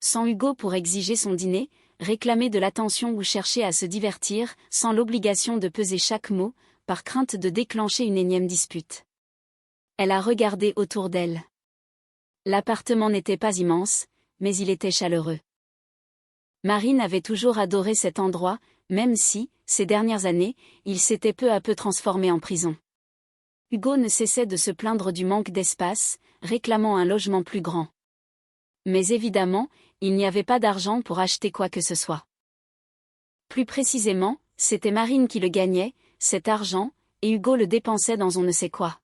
Sans Hugo pour exiger son dîner, réclamer de l'attention ou chercher à se divertir, sans l'obligation de peser chaque mot, par crainte de déclencher une énième dispute. Elle a regardé autour d'elle. L'appartement n'était pas immense, mais il était chaleureux. Marine avait toujours adoré cet endroit, même si, ces dernières années, il s'était peu à peu transformé en prison. Hugo ne cessait de se plaindre du manque d'espace, réclamant un logement plus grand. Mais évidemment, il n'y avait pas d'argent pour acheter quoi que ce soit. Plus précisément, c'était Marine qui le gagnait, cet argent, et Hugo le dépensait dans on ne sait quoi.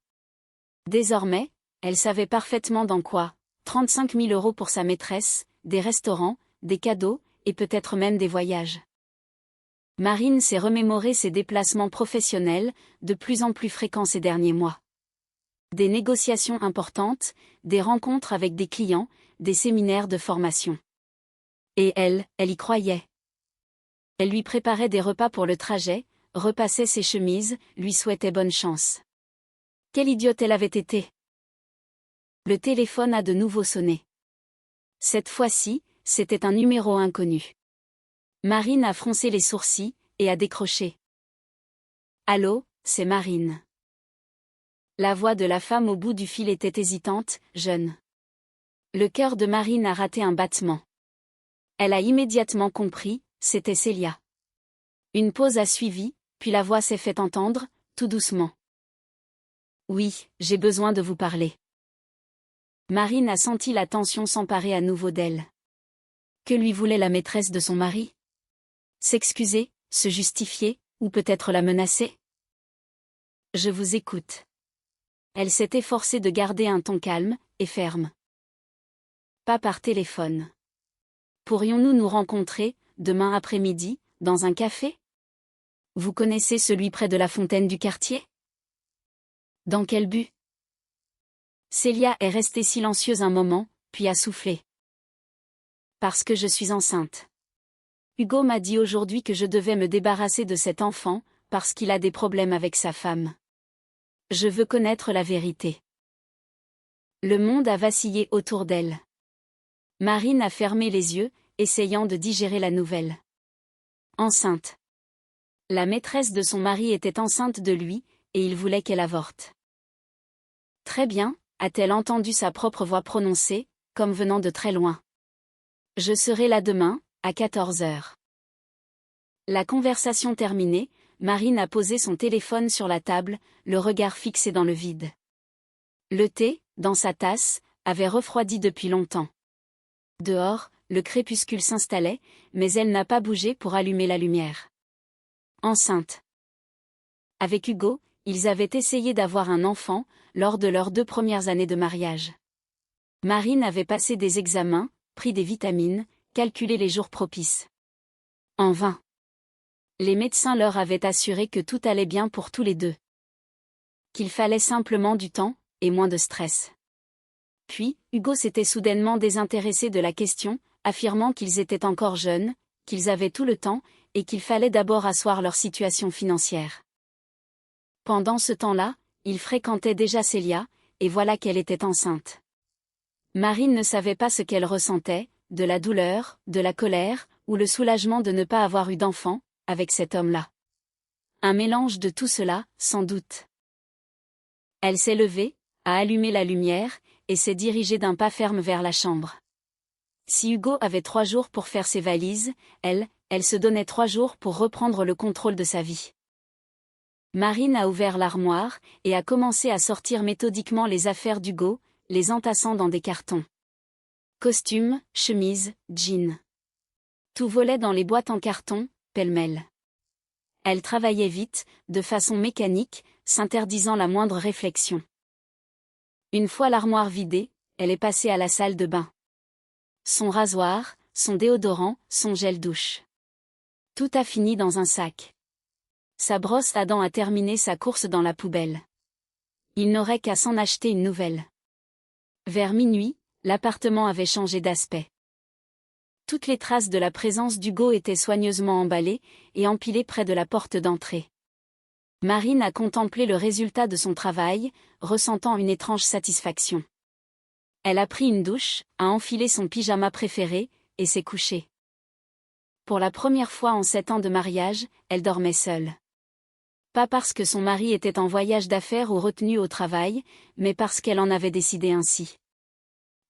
Désormais, elle savait parfaitement dans quoi. 35 000 € pour sa maîtresse, des restaurants, des cadeaux, et peut-être même des voyages. Marine s'est remémoré ses déplacements professionnels, de plus en plus fréquents ces derniers mois. Des négociations importantes, des rencontres avec des clients, des séminaires de formation. Et elle y croyait. Elle lui préparait des repas pour le trajet, repassait ses chemises, lui souhaitait bonne chance. Quelle idiote elle avait été! Le téléphone a de nouveau sonné. Cette fois-ci, c'était un numéro inconnu. Marine a froncé les sourcils, et a décroché. Allô, c'est Marine. La voix de la femme au bout du fil était hésitante, jeune. Le cœur de Marine a raté un battement. Elle a immédiatement compris, c'était Célia. Une pause a suivi, puis la voix s'est fait entendre, tout doucement. Oui, j'ai besoin de vous parler. Marine a senti la tension s'emparer à nouveau d'elle. Que lui voulait la maîtresse de son mari? S'excuser, se justifier, ou peut-être la menacer? Je vous écoute. Elle s'est efforcée de garder un ton calme et ferme. Pas par téléphone. Pourrions-nous nous rencontrer, demain après-midi, dans un café? Vous connaissez celui près de la fontaine du quartier? Dans quel but? Célia est restée silencieuse un moment, puis a soufflé. Parce que je suis enceinte. Hugo m'a dit aujourd'hui que je devais me débarrasser de cet enfant, parce qu'il a des problèmes avec sa femme. Je veux connaître la vérité. Le monde a vacillé autour d'elle. Marine a fermé les yeux, essayant de digérer la nouvelle. Enceinte. La maîtresse de son mari était enceinte de lui, et il voulait qu'elle avorte. Très bien, a-t-elle entendu sa propre voix prononcée, comme venant de très loin. Je serai là demain, à 14 h. La conversation terminée, Marine a posé son téléphone sur la table, le regard fixé dans le vide. Le thé, dans sa tasse, avait refroidi depuis longtemps. Dehors, le crépuscule s'installait, mais elle n'a pas bougé pour allumer la lumière. Enceinte. Avec Hugo, ils avaient essayé d'avoir un enfant, lors de leurs 2 premières années de mariage. Marine avait passé des examens, pris des vitamines, calculé les jours propices. En vain. Les médecins leur avaient assuré que tout allait bien pour tous les deux. Qu'il fallait simplement du temps, et moins de stress. Puis, Hugo s'était soudainement désintéressé de la question, affirmant qu'ils étaient encore jeunes, qu'ils avaient tout le temps, et qu'il fallait d'abord asseoir leur situation financière. Pendant ce temps-là, il fréquentait déjà Célia, et voilà qu'elle était enceinte. Marine ne savait pas ce qu'elle ressentait, de la douleur, de la colère, ou le soulagement de ne pas avoir eu d'enfant, avec cet homme-là. Un mélange de tout cela, sans doute. Elle s'est levée, a allumé la lumière, et s'est dirigée d'un pas ferme vers la chambre. Si Hugo avait 3 jours pour faire ses valises, elle se donnait 3 jours pour reprendre le contrôle de sa vie. Marine a ouvert l'armoire, et a commencé à sortir méthodiquement les affaires d'Hugo, les entassant dans des cartons. Costumes, chemises, jeans. Tout volait dans les boîtes en carton, pêle-mêle. Elle travaillait vite, de façon mécanique, s'interdisant la moindre réflexion. Une fois l'armoire vidée, elle est passée à la salle de bain. Son rasoir, son déodorant, son gel douche. Tout a fini dans un sac. Sa brosse à dents a terminé sa course dans la poubelle. Il n'aurait qu'à s'en acheter une nouvelle. Vers minuit, l'appartement avait changé d'aspect. Toutes les traces de la présence d'Hugo étaient soigneusement emballées et empilées près de la porte d'entrée. Marine a contemplé le résultat de son travail, ressentant une étrange satisfaction. Elle a pris une douche, a enfilé son pyjama préféré, et s'est couchée. Pour la première fois en 7 ans de mariage, elle dormait seule. Pas parce que son mari était en voyage d'affaires ou retenu au travail, mais parce qu'elle en avait décidé ainsi.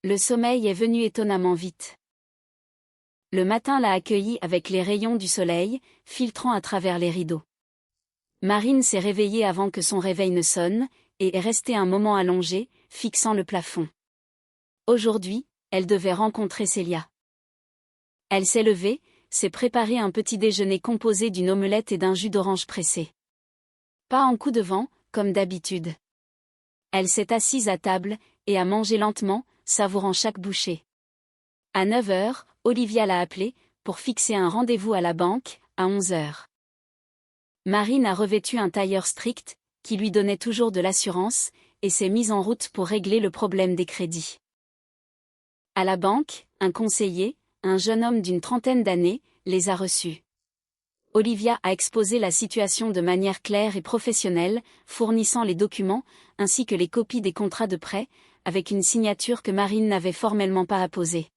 Le sommeil est venu étonnamment vite. Le matin l'a accueillie avec les rayons du soleil, filtrant à travers les rideaux. Marine s'est réveillée avant que son réveil ne sonne, et est restée un moment allongée, fixant le plafond. Aujourd'hui, elle devait rencontrer Célia. Elle s'est levée, s'est préparé un petit déjeuner composé d'une omelette et d'un jus d'orange pressé. Pas en coup de vent, comme d'habitude. Elle s'est assise à table, et a mangé lentement, savourant chaque bouchée. À 9 heures, Olivia l'a appelée, pour fixer un rendez-vous à la banque, à 11 heures. Marine a revêtu un tailleur strict, qui lui donnait toujours de l'assurance, et s'est mise en route pour régler le problème des crédits. À la banque, un conseiller, un jeune homme d'une trentaine d'années, les a reçus. Olivia a exposé la situation de manière claire et professionnelle, fournissant les documents, ainsi que les copies des contrats de prêt, avec une signature que Marine n'avait formellement pas apposée.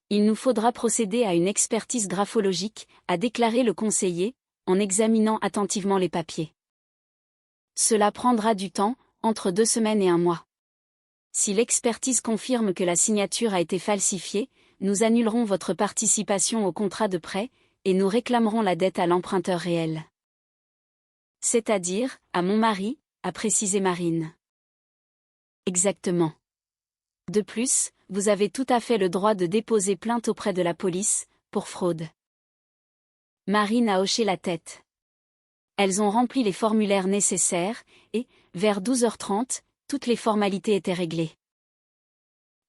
Il nous faudra procéder à une expertise graphologique, a déclaré le conseiller, en examinant attentivement les papiers. Cela prendra du temps, entre 2 semaines et 1 mois. Si l'expertise confirme que la signature a été falsifiée, nous annulerons votre participation au contrat de prêt, et nous réclamerons la dette à l'emprunteur réel. C'est-à-dire, à mon mari, a précisé Marine. Exactement. De plus, vous avez tout à fait le droit de déposer plainte auprès de la police, pour fraude. Marine a hoché la tête. Elles ont rempli les formulaires nécessaires, et, vers 12h30, toutes les formalités étaient réglées.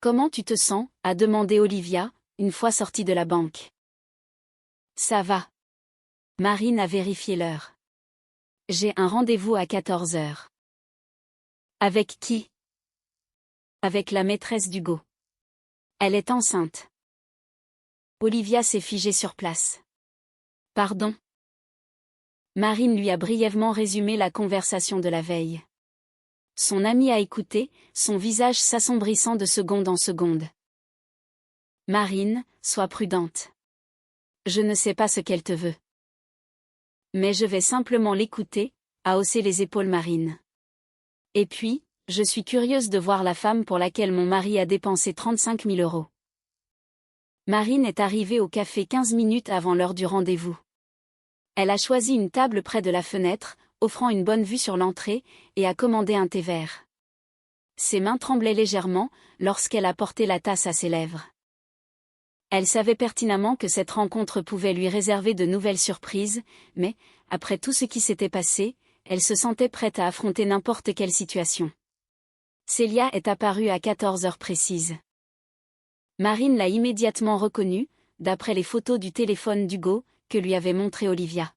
Comment tu te sens, a demandé Olivia, une fois sortie de la banque. Ça va. Marine a vérifié l'heure. J'ai un rendez-vous à 14 heures. Avec qui? Avec la maîtresse d'Hugo. Elle est enceinte. Olivia s'est figée sur place. Pardon? Marine lui a brièvement résumé la conversation de la veille. Son amie a écouté, son visage s'assombrissant de seconde en seconde. Marine, sois prudente. Je ne sais pas ce qu'elle te veut. Mais je vais simplement l'écouter, a haussé les épaules Marine. Et puis, je suis curieuse de voir la femme pour laquelle mon mari a dépensé 35 000 euros. Marine est arrivée au café 15 minutes avant l'heure du rendez-vous. Elle a choisi une table près de la fenêtre, offrant une bonne vue sur l'entrée, et a commandé un thé vert. Ses mains tremblaient légèrement, lorsqu'elle a porté la tasse à ses lèvres. Elle savait pertinemment que cette rencontre pouvait lui réserver de nouvelles surprises, mais, après tout ce qui s'était passé, elle se sentait prête à affronter n'importe quelle situation. Célia est apparue à 14 heures précises. Marine l'a immédiatement reconnue, d'après les photos du téléphone d'Hugo, que lui avait montré Olivia.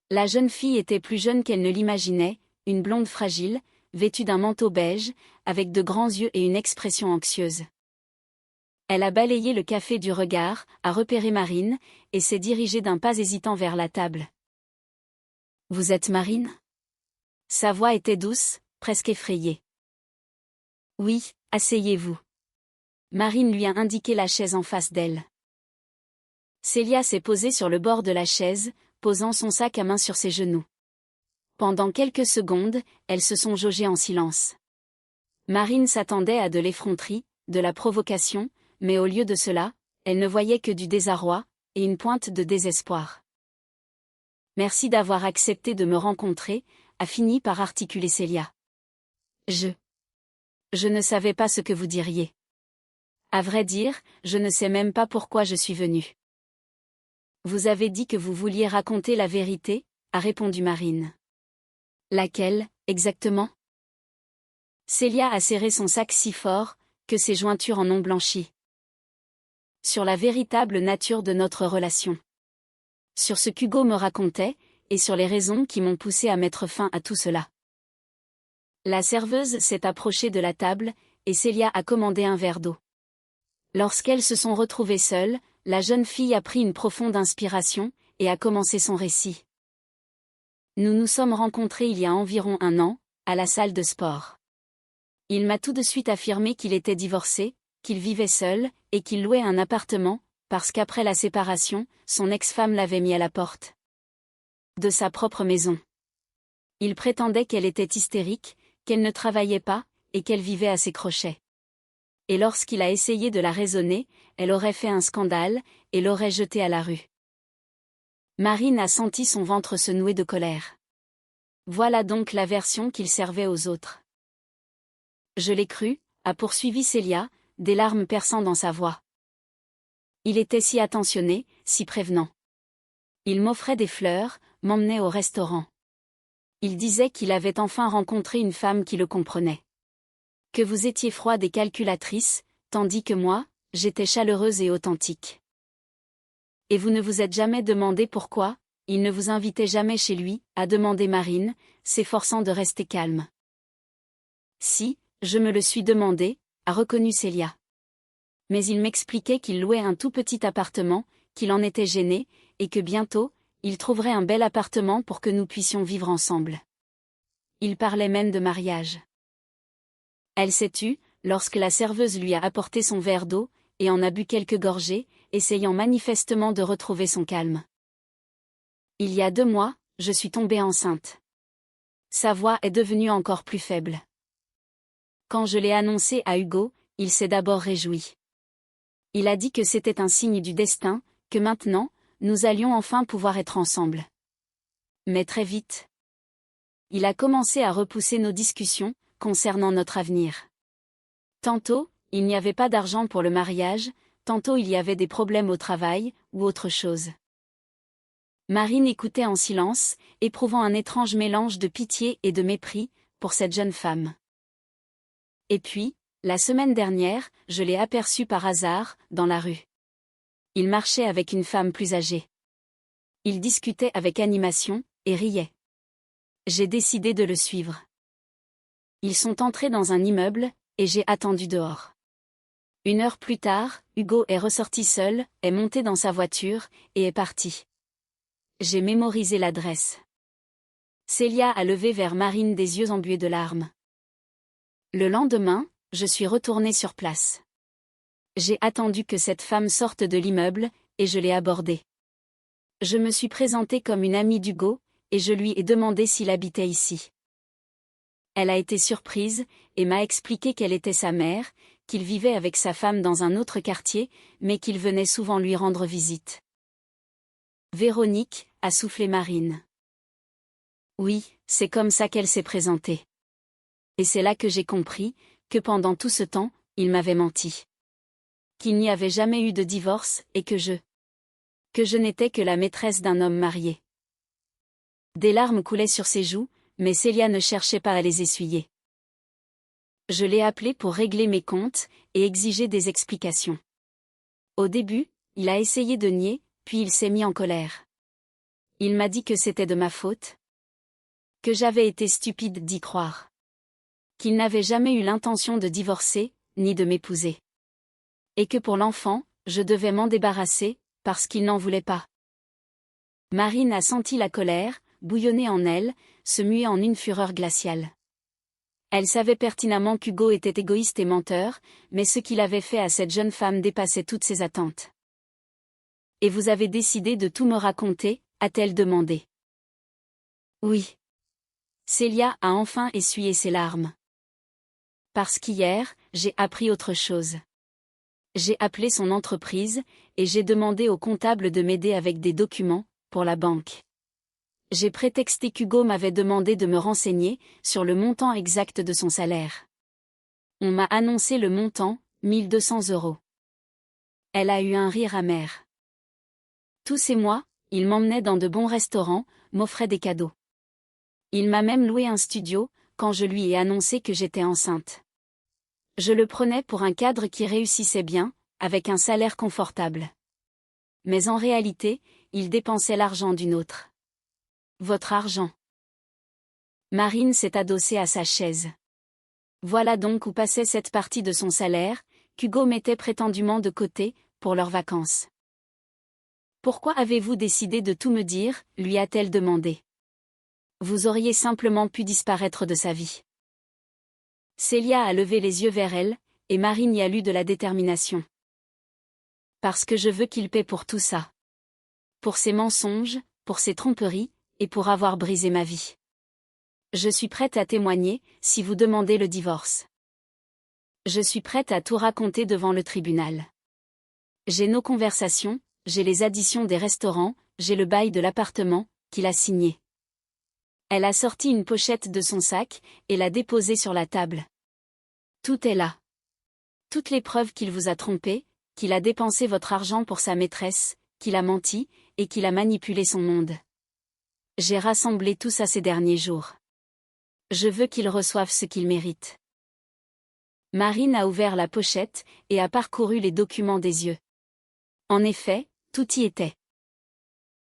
La jeune fille était plus jeune qu'elle ne l'imaginait, une blonde fragile, vêtue d'un manteau beige, avec de grands yeux et une expression anxieuse. Elle a balayé le café du regard, a repéré Marine, et s'est dirigée d'un pas hésitant vers la table. « Vous êtes Marine ?» Sa voix était douce, presque effrayée. « Oui, asseyez-vous. » Marine lui a indiqué la chaise en face d'elle. Célia s'est posée sur le bord de la chaise, posant son sac à main sur ses genoux. Pendant quelques secondes, elles se sont jaugées en silence. Marine s'attendait à de l'effronterie, de la provocation, mais au lieu de cela, elle ne voyait que du désarroi, et une pointe de désespoir. « Merci d'avoir accepté de me rencontrer », a fini par articuler Célia. Je ne savais pas ce que vous diriez. À vrai dire, je ne sais même pas pourquoi je suis venue. Vous avez dit que vous vouliez raconter la vérité, a répondu Marine. Laquelle, exactement? Célia a serré son sac si fort, que ses jointures en ont blanchi. Sur la véritable nature de notre relation. Sur ce qu'Hugo me racontait, et sur les raisons qui m'ont poussé à mettre fin à tout cela. La serveuse s'est approchée de la table, et Célia a commandé un verre d'eau. Lorsqu'elles se sont retrouvées seules, la jeune fille a pris une profonde inspiration, et a commencé son récit. Nous nous sommes rencontrés il y a environ 1 an, à la salle de sport. Il m'a tout de suite affirmé qu'il était divorcé, qu'il vivait seul, et qu'il louait un appartement, parce qu'après la séparation, son ex-femme l'avait mis à la porte de sa propre maison. Il prétendait qu'elle était hystérique, qu'elle ne travaillait pas, et qu'elle vivait à ses crochets. Et lorsqu'il a essayé de la raisonner, elle aurait fait un scandale, et l'aurait jetée à la rue. Marine a senti son ventre se nouer de colère. Voilà donc la version qu'il servait aux autres. Je l'ai cru, a poursuivi Célia, des larmes perçant dans sa voix. Il était si attentionné, si prévenant. Il m'offrait des fleurs, m'emmenait au restaurant. Il disait qu'il avait enfin rencontré une femme qui le comprenait. Que vous étiez froide et calculatrice, tandis que moi, j'étais chaleureuse et authentique. Et vous ne vous êtes jamais demandé pourquoi, il ne vous invitait jamais chez lui, a demandé Marine, s'efforçant de rester calme. Si, je me le suis demandé, a reconnu Célia. Mais il m'expliquait qu'il louait un tout petit appartement, qu'il en était gêné, et que bientôt, il trouverait un bel appartement pour que nous puissions vivre ensemble. Il parlait même de mariage. Elle s'est tue, lorsque la serveuse lui a apporté son verre d'eau, et en a bu quelques gorgées, essayant manifestement de retrouver son calme. Il y a 2 mois, je suis tombée enceinte. Sa voix est devenue encore plus faible. Quand je l'ai annoncé à Hugo, il s'est d'abord réjoui. Il a dit que c'était un signe du destin, que maintenant, nous allions enfin pouvoir être ensemble. Mais très vite. Il a commencé à repousser nos discussions, concernant notre avenir. Tantôt, il n'y avait pas d'argent pour le mariage, tantôt il y avait des problèmes au travail, ou autre chose. Marine écoutait en silence, éprouvant un étrange mélange de pitié et de mépris, pour cette jeune femme. Et puis, la semaine dernière, je l'ai aperçu par hasard, dans la rue. Il marchait avec une femme plus âgée. Il discutait avec animation, et riait. J'ai décidé de le suivre. Ils sont entrés dans un immeuble, et j'ai attendu dehors. 1 heure plus tard, Hugo est ressorti seul, est monté dans sa voiture, et est parti. J'ai mémorisé l'adresse. Célia a levé vers Marine des yeux embués de larmes. Le lendemain, je suis retournée sur place. J'ai attendu que cette femme sorte de l'immeuble, et je l'ai abordée. Je me suis présentée comme une amie d'Hugo, et je lui ai demandé s'il habitait ici. Elle a été surprise, et m'a expliqué qu'elle était sa mère, qu'il vivait avec sa femme dans un autre quartier, mais qu'il venait souvent lui rendre visite. Véronique, a soufflé Marine. Oui, c'est comme ça qu'elle s'est présentée. Et c'est là que j'ai compris, que pendant tout ce temps, il m'avait menti. Qu'il n'y avait jamais eu de divorce, et que je n'étais que la maîtresse d'un homme marié. Des larmes coulaient sur ses joues, mais Célia ne cherchait pas à les essuyer. Je l'ai appelé pour régler mes comptes, et exiger des explications. Au début, il a essayé de nier, puis il s'est mis en colère. Il m'a dit que c'était de ma faute. Que j'avais été stupide d'y croire. Qu'il n'avait jamais eu l'intention de divorcer, ni de m'épouser. Et que pour l'enfant, je devais m'en débarrasser, parce qu'il n'en voulait pas. Marine a senti la colère, bouillonner en elle, se muer en une fureur glaciale. Elle savait pertinemment qu'Hugo était égoïste et menteur, mais ce qu'il avait fait à cette jeune femme dépassait toutes ses attentes. « Et vous avez décidé de tout me raconter ?» a-t-elle demandé. Oui. Célia a enfin essuyé ses larmes. Parce qu'hier, j'ai appris autre chose. J'ai appelé son entreprise, et j'ai demandé au comptable de m'aider avec des documents, pour la banque. J'ai prétexté qu'Hugo m'avait demandé de me renseigner sur le montant exact de son salaire. On m'a annoncé le montant, 1 200 €. Elle a eu un rire amer. Tous ces mois, il m'emmenait dans de bons restaurants, m'offrait des cadeaux. Il m'a même loué un studio, quand je lui ai annoncé que j'étais enceinte. Je le prenais pour un cadre qui réussissait bien, avec un salaire confortable. Mais en réalité, il dépensait l'argent d'une autre. Votre argent. Marine s'est adossée à sa chaise. Voilà donc où passait cette partie de son salaire, qu'Hugo mettait prétendument de côté, pour leurs vacances. Pourquoi avez-vous décidé de tout me dire, lui a-t-elle demandé. Vous auriez simplement pu disparaître de sa vie. Célia a levé les yeux vers elle, et Marine y a lu de la détermination. Parce que je veux qu'il paie pour tout ça. Pour ses mensonges, pour ses tromperies, et pour avoir brisé ma vie. Je suis prête à témoigner, si vous demandez le divorce. Je suis prête à tout raconter devant le tribunal. J'ai nos conversations, j'ai les additions des restaurants, j'ai le bail de l'appartement, qu'il a signé. Elle a sorti une pochette de son sac, et l'a déposée sur la table. Tout est là. Toutes les preuves qu'il vous a trompé, qu'il a dépensé votre argent pour sa maîtresse, qu'il a menti, et qu'il a manipulé son monde. J'ai rassemblé tout ça ces derniers jours. Je veux qu'il reçoive ce qu'il mérite. Marine a ouvert la pochette, et a parcouru les documents des yeux. En effet, tout y était.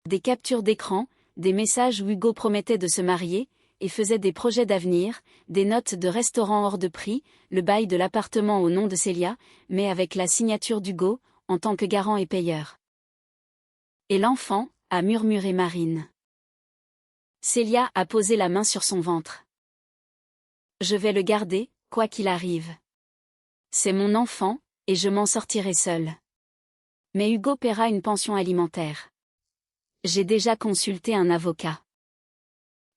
Des captures d'écran, des messages où Hugo promettait de se marier, et faisait des projets d'avenir, des notes de restaurant hors de prix, le bail de l'appartement au nom de Célia, mais avec la signature d'Hugo, en tant que garant et payeur. Et l'enfant, a murmuré Marine. Célia a posé la main sur son ventre. Je vais le garder, quoi qu'il arrive. C'est mon enfant, et je m'en sortirai seule. Mais Hugo paiera une pension alimentaire. J'ai déjà consulté un avocat.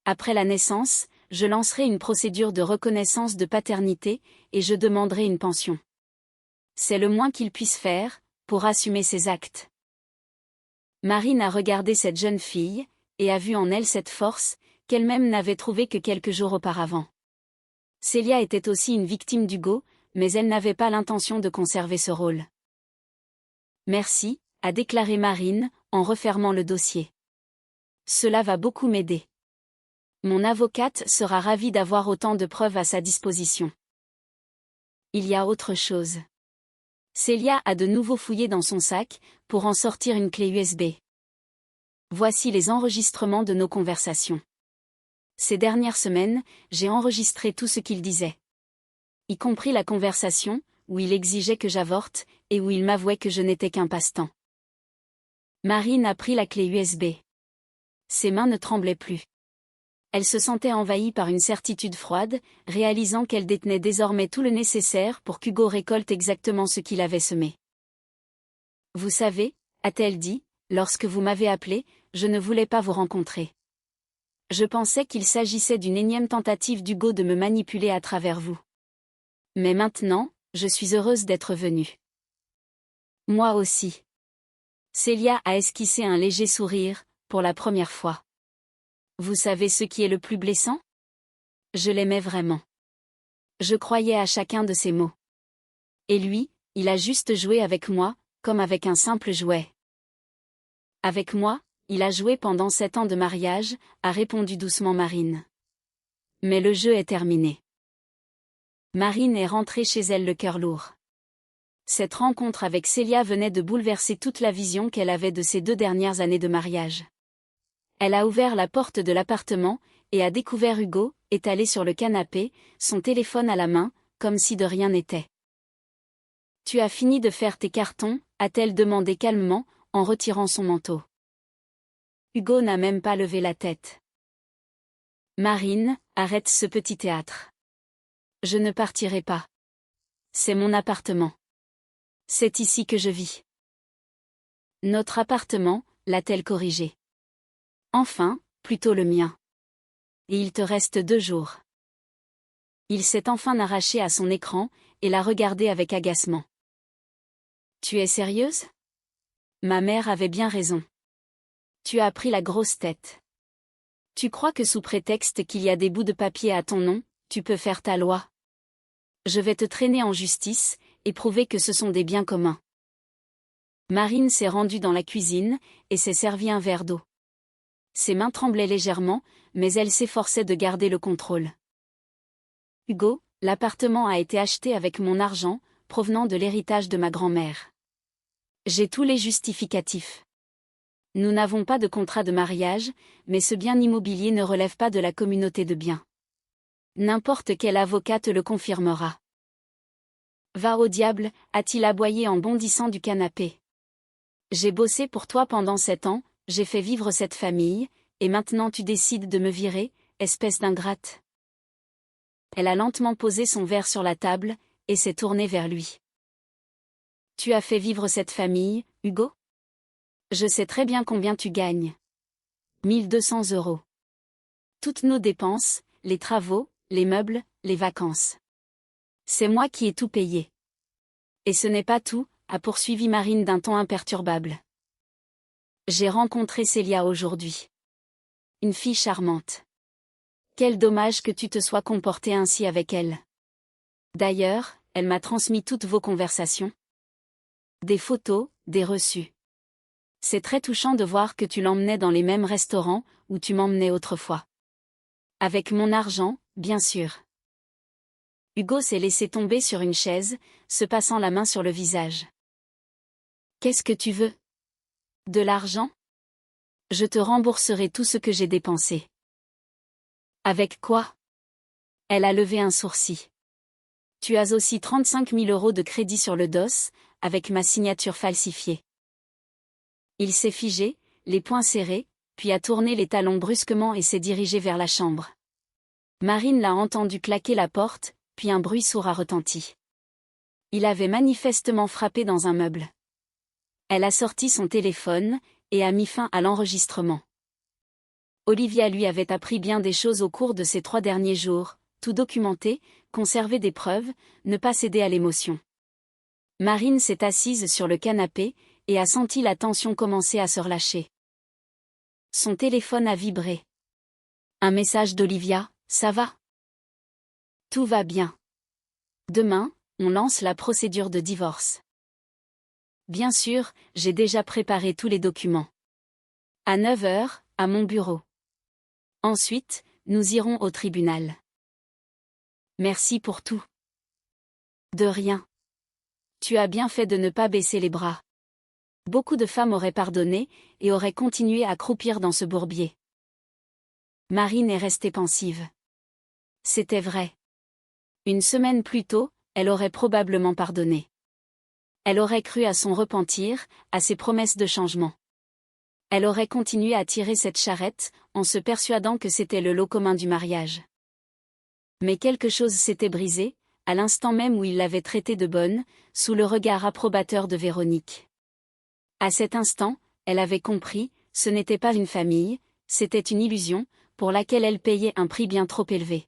Après la naissance, je lancerai une procédure de reconnaissance de paternité, et je demanderai une pension. C'est le moins qu'il puisse faire, pour assumer ses actes. Marine a regardé cette jeune fille, et a vu en elle cette force, qu'elle-même n'avait trouvée que quelques jours auparavant. Célia était aussi une victime d'Hugo, mais elle n'avait pas l'intention de conserver ce rôle. Merci, a déclaré Marine, en refermant le dossier. Cela va beaucoup m'aider. Mon avocate sera ravie d'avoir autant de preuves à sa disposition. Il y a autre chose. Célia a de nouveau fouillé dans son sac, pour en sortir une clé USB. Voici les enregistrements de nos conversations. Ces dernières semaines, j'ai enregistré tout ce qu'il disait. Y compris la conversation, où il exigeait que j'avorte, et où il m'avouait que je n'étais qu'un passe-temps. Marine a pris la clé USB. Ses mains ne tremblaient plus. Elle se sentait envahie par une certitude froide, réalisant qu'elle détenait désormais tout le nécessaire pour qu'Hugo récolte exactement ce qu'il avait semé. Vous savez, a-t-elle dit, lorsque vous m'avez appelé, je ne voulais pas vous rencontrer. Je pensais qu'il s'agissait d'une énième tentative d'Hugo de me manipuler à travers vous. Mais maintenant, je suis heureuse d'être venue. Moi aussi. Célia a esquissé un léger sourire, pour la première fois. Vous savez ce qui est le plus blessant? Je l'aimais vraiment. Je croyais à chacun de ses mots. Et lui, il a juste joué avec moi, comme avec un simple jouet. Avec moi, il a joué pendant 7 ans de mariage, a répondu doucement Marine. Mais le jeu est terminé. Marine est rentrée chez elle le cœur lourd. Cette rencontre avec Célia venait de bouleverser toute la vision qu'elle avait de ces 2 dernières années de mariage. Elle a ouvert la porte de l'appartement, et a découvert Hugo, étalé sur le canapé, son téléphone à la main, comme si de rien n'était. « Tu as fini de faire tes cartons ?» a-t-elle demandé calmement, en retirant son manteau. Hugo n'a même pas levé la tête. « Marine, arrête ce petit théâtre. Je ne partirai pas. C'est mon appartement. C'est ici que je vis. » Notre appartement, l'a-t-elle corrigé. Enfin, plutôt le mien. Et il te reste 2 jours. Il s'est enfin arraché à son écran, et l'a regardé avec agacement. Tu es sérieuse? Ma mère avait bien raison. Tu as pris la grosse tête. Tu crois que sous prétexte qu'il y a des bouts de papier à ton nom, tu peux faire ta loi? Je vais te traîner en justice, et prouver que ce sont des biens communs. Marine s'est rendue dans la cuisine, et s'est servi un verre d'eau. Ses mains tremblaient légèrement, mais elle s'efforçait de garder le contrôle. Hugo, l'appartement a été acheté avec mon argent, provenant de l'héritage de ma grand-mère. J'ai tous les justificatifs. Nous n'avons pas de contrat de mariage, mais ce bien immobilier ne relève pas de la communauté de biens. N'importe quel avocat te le confirmera. Va au diable, a-t-il aboyé en bondissant du canapé. J'ai bossé pour toi pendant 7 ans, j'ai fait vivre cette famille, et maintenant tu décides de me virer, espèce d'ingrate. Elle a lentement posé son verre sur la table, et s'est tournée vers lui. Tu as fait vivre cette famille, Hugo? Je sais très bien combien tu gagnes. 1200 €. Toutes nos dépenses, les travaux, les meubles, les vacances. C'est moi qui ai tout payé. Et ce n'est pas tout, a poursuivi Marine d'un ton imperturbable. J'ai rencontré Célia aujourd'hui. Une fille charmante. Quel dommage que tu te sois comporté ainsi avec elle. D'ailleurs, elle m'a transmis toutes vos conversations. Des photos, des reçus. C'est très touchant de voir que tu l'emmenais dans les mêmes restaurants où tu m'emmenais autrefois. Avec mon argent, bien sûr. Hugo s'est laissé tomber sur une chaise, se passant la main sur le visage. Qu'est-ce que tu veux? De l'argent? Je te rembourserai tout ce que j'ai dépensé. Avec quoi? Elle a levé un sourcil. Tu as aussi 35 000 € de crédit sur le dos, avec ma signature falsifiée. Il s'est figé, les poings serrés, puis a tourné les talons brusquement et s'est dirigé vers la chambre. Marine l'a entendu claquer la porte, puis un bruit sourd a retenti. Il avait manifestement frappé dans un meuble. Elle a sorti son téléphone, et a mis fin à l'enregistrement. Olivia lui avait appris bien des choses au cours de ces 3 derniers jours, tout documenter, conserver des preuves, ne pas céder à l'émotion. Marine s'est assise sur le canapé, et a senti la tension commencer à se relâcher. Son téléphone a vibré. Un message d'Olivia, ça va? Tout va bien. Demain, on lance la procédure de divorce. Bien sûr, j'ai déjà préparé tous les documents. À 9 h, à mon bureau. Ensuite, nous irons au tribunal. Merci pour tout. De rien. Tu as bien fait de ne pas baisser les bras. Beaucoup de femmes auraient pardonné, et auraient continué à croupir dans ce bourbier. Marine est restée pensive. C'était vrai. Une semaine plus tôt, elle aurait probablement pardonné. Elle aurait cru à son repentir, à ses promesses de changement. Elle aurait continué à tirer cette charrette, en se persuadant que c'était le lot commun du mariage. Mais quelque chose s'était brisé, à l'instant même où il l'avait traitée de bonne, sous le regard approbateur de Véronique. À cet instant, elle avait compris, ce n'était pas une famille, c'était une illusion, pour laquelle elle payait un prix bien trop élevé.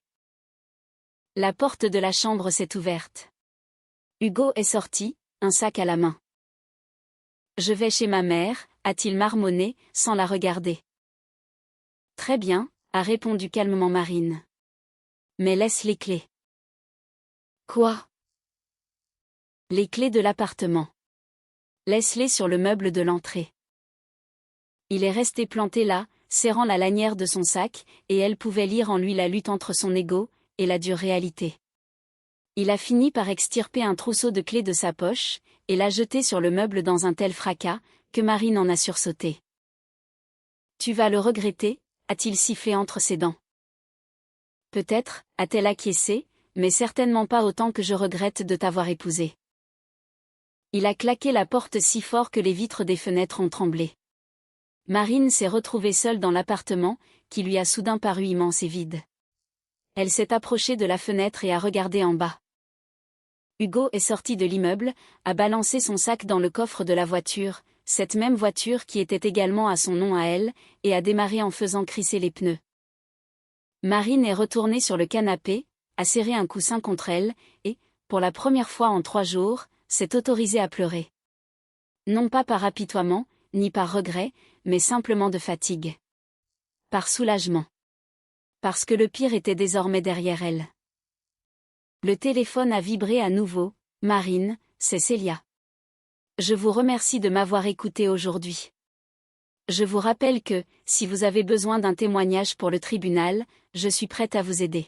La porte de la chambre s'est ouverte. Hugo est sorti, un sac à la main. Je vais chez ma mère, a-t-il marmonné, sans la regarder. Très bien, a répondu calmement Marine. Mais laisse les clés. Quoi? Les clés de l'appartement. Laisse-les sur le meuble de l'entrée. Il est resté planté là, serrant la lanière de son sac, et elle pouvait lire en lui la lutte entre son ego et la dure réalité. Il a fini par extirper un trousseau de clés de sa poche, et l'a jeté sur le meuble dans un tel fracas, que Marine en a sursauté. Tu vas le regretter, a-t-il sifflé entre ses dents. Peut-être, a-t-elle acquiescé, mais certainement pas autant que je regrette de t'avoir épousé. Il a claqué la porte si fort que les vitres des fenêtres ont tremblé. Marine s'est retrouvée seule dans l'appartement, qui lui a soudain paru immense et vide. Elle s'est approchée de la fenêtre et a regardé en bas. Hugo est sorti de l'immeuble, a balancé son sac dans le coffre de la voiture, cette même voiture qui était également à son nom à elle, et a démarré en faisant crisser les pneus. Marine est retournée sur le canapé, a serré un coussin contre elle, et, pour la première fois en 3 jours, s'est autorisée à pleurer. Non pas par apitoiement, ni par regret, mais simplement de fatigue. Par soulagement. Parce que le pire était désormais derrière elle. Le téléphone a vibré à nouveau. Marine, c'est Célia. Je vous remercie de m'avoir écouté aujourd'hui. Je vous rappelle que, si vous avez besoin d'un témoignage pour le tribunal, je suis prête à vous aider.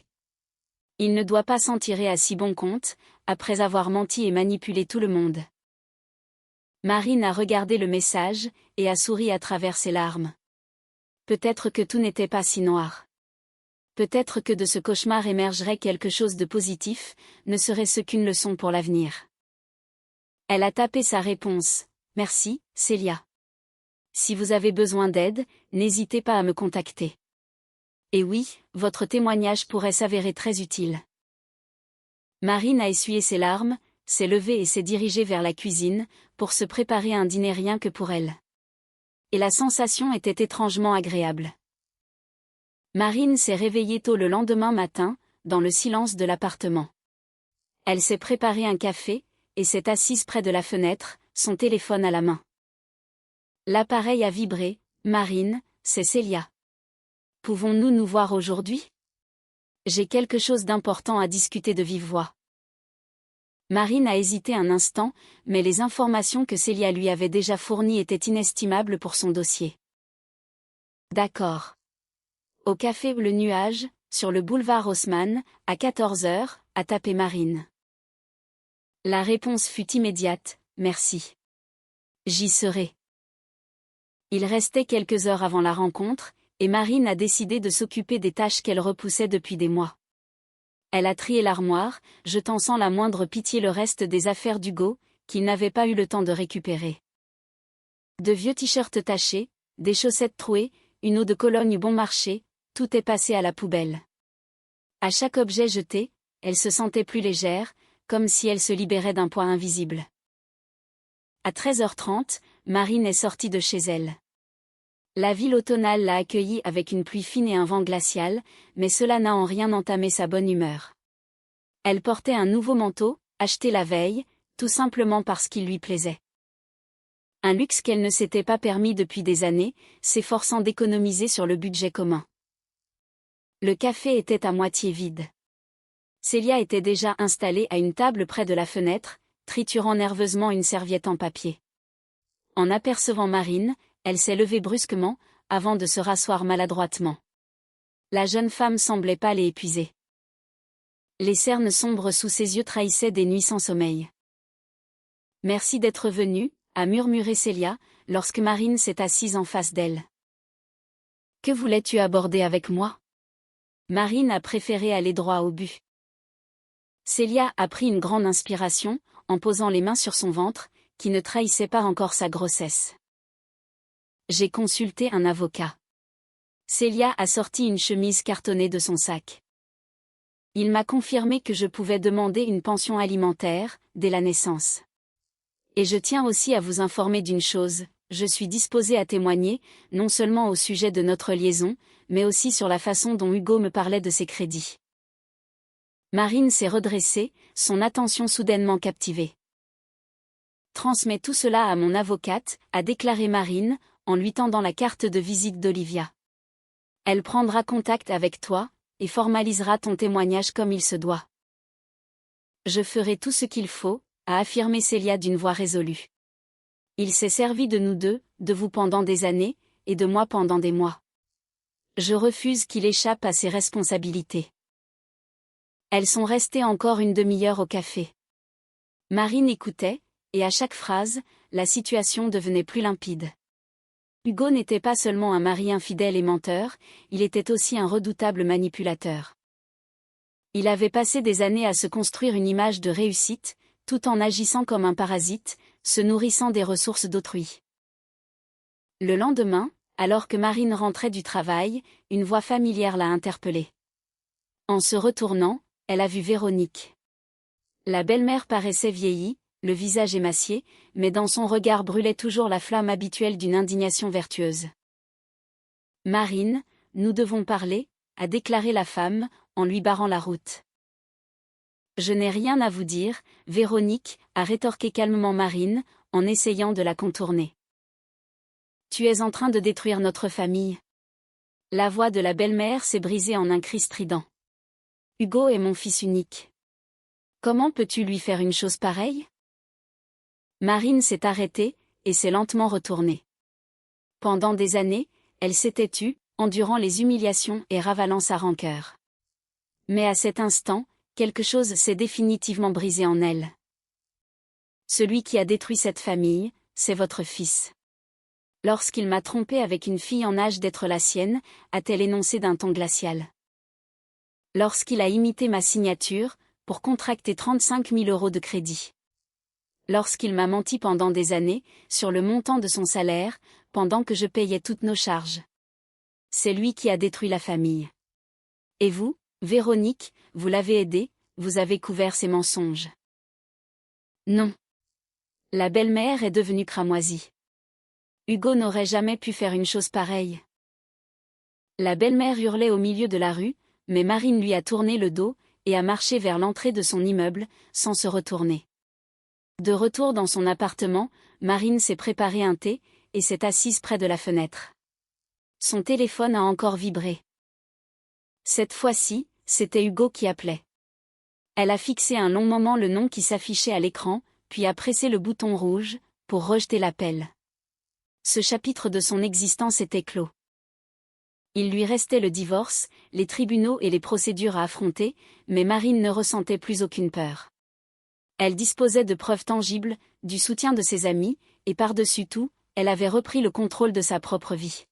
Il ne doit pas s'en tirer à si bon compte, après avoir menti et manipulé tout le monde. Marine a regardé le message, et a souri à travers ses larmes. Peut-être que tout n'était pas si noir. Peut-être que de ce cauchemar émergerait quelque chose de positif, ne serait-ce qu'une leçon pour l'avenir. Elle a tapé sa réponse. Merci, Célia. Si vous avez besoin d'aide, n'hésitez pas à me contacter. Et oui, votre témoignage pourrait s'avérer très utile. Marine a essuyé ses larmes, s'est levée et s'est dirigée vers la cuisine, pour se préparer un dîner rien que pour elle. Et la sensation était étrangement agréable. Marine s'est réveillée tôt le lendemain matin, dans le silence de l'appartement. Elle s'est préparé un café, et s'est assise près de la fenêtre, son téléphone à la main. L'appareil a vibré. Marine, c'est Célia. Pouvons-nous nous voir aujourd'hui? J'ai quelque chose d'important à discuter de vive voix. Marine a hésité un instant, mais les informations que Célia lui avait déjà fournies étaient inestimables pour son dossier. D'accord. Au café Le Nuage, sur le boulevard Haussmann, à 14 heures, a tapé Marine. La réponse fut immédiate, merci. J'y serai. Il restait quelques heures avant la rencontre, et Marine a décidé de s'occuper des tâches qu'elle repoussait depuis des mois. Elle a trié l'armoire, jetant sans la moindre pitié le reste des affaires d'Hugo, qu'il n'avait pas eu le temps de récupérer. De vieux t-shirts tachés, des chaussettes trouées, une eau de Cologne bon marché, tout est passé à la poubelle. À chaque objet jeté, elle se sentait plus légère, comme si elle se libérait d'un poids invisible. À 13h30, Marine est sortie de chez elle. La ville automnale l'a accueillie avec une pluie fine et un vent glacial, mais cela n'a en rien entamé sa bonne humeur. Elle portait un nouveau manteau, acheté la veille, tout simplement parce qu'il lui plaisait. Un luxe qu'elle ne s'était pas permis depuis des années, s'efforçant d'économiser sur le budget commun. Le café était à moitié vide. Célia était déjà installée à une table près de la fenêtre, triturant nerveusement une serviette en papier. En apercevant Marine, elle s'est levée brusquement, avant de se rasseoir maladroitement. La jeune femme semblait pâle et épuisée. Les cernes sombres sous ses yeux trahissaient des nuits sans sommeil. « Merci d'être venue », a murmuré Célia, lorsque Marine s'est assise en face d'elle. « Que voulais-tu aborder avec moi ?» Marine a préféré aller droit au but. Célia a pris une grande inspiration, en posant les mains sur son ventre, qui ne trahissait pas encore sa grossesse. J'ai consulté un avocat. Célia a sorti une chemise cartonnée de son sac. Il m'a confirmé que je pouvais demander une pension alimentaire, dès la naissance. Et je tiens aussi à vous informer d'une chose, je suis disposée à témoigner, non seulement au sujet de notre liaison, mais aussi sur la façon dont Hugo me parlait de ses crédits. Marine s'est redressée, son attention soudainement captivée. Transmets tout cela à mon avocate, a déclaré Marine, en lui tendant la carte de visite d'Olivia. Elle prendra contact avec toi, et formalisera ton témoignage comme il se doit. Je ferai tout ce qu'il faut, a affirmé Célia d'une voix résolue. Il s'est servi de nous deux, de vous pendant des années, et de moi pendant des mois. Je refuse qu'il échappe à ses responsabilités. Elles sont restées encore une demi-heure au café. Marine écoutait, et à chaque phrase, la situation devenait plus limpide. Hugo n'était pas seulement un mari infidèle et menteur, il était aussi un redoutable manipulateur. Il avait passé des années à se construire une image de réussite, tout en agissant comme un parasite, se nourrissant des ressources d'autrui. Le lendemain, alors que Marine rentrait du travail, une voix familière l'a interpellée. En se retournant, elle a vu Véronique. La belle-mère paraissait vieillie, le visage émacié, mais dans son regard brûlait toujours la flamme habituelle d'une indignation vertueuse. « Marine, nous devons parler », a déclaré la femme, en lui barrant la route. « Je n'ai rien à vous dire, Véronique », a rétorqué calmement Marine, en essayant de la contourner. « Tu es en train de détruire notre famille. » La voix de la belle-mère s'est brisée en un cri strident. « Hugo est mon fils unique. Comment peux-tu lui faire une chose pareille ?» Marine s'est arrêtée, et s'est lentement retournée. Pendant des années, elle s'était tue, endurant les humiliations et ravalant sa rancœur. Mais à cet instant, quelque chose s'est définitivement brisé en elle. Celui qui a détruit cette famille, c'est votre fils. Lorsqu'il m'a trompée avec une fille en âge d'être la sienne, a-t-elle énoncé d'un ton glacial. Lorsqu'il a imité ma signature, pour contracter 35 000 € de crédit. Lorsqu'il m'a menti pendant des années, sur le montant de son salaire, pendant que je payais toutes nos charges. C'est lui qui a détruit la famille. Et vous, Véronique, vous l'avez aidé, vous avez couvert ses mensonges. Non. La belle-mère est devenue cramoisie. Hugo n'aurait jamais pu faire une chose pareille. La belle-mère hurlait au milieu de la rue, mais Marine lui a tourné le dos, et a marché vers l'entrée de son immeuble, sans se retourner. De retour dans son appartement, Marine s'est préparé un thé, et s'est assise près de la fenêtre. Son téléphone a encore vibré. Cette fois-ci, c'était Hugo qui appelait. Elle a fixé un long moment le nom qui s'affichait à l'écran, puis a pressé le bouton rouge, pour rejeter l'appel. Ce chapitre de son existence était clos. Il lui restait le divorce, les tribunaux et les procédures à affronter, mais Marine ne ressentait plus aucune peur. Elle disposait de preuves tangibles, du soutien de ses amis, et par-dessus tout, elle avait repris le contrôle de sa propre vie.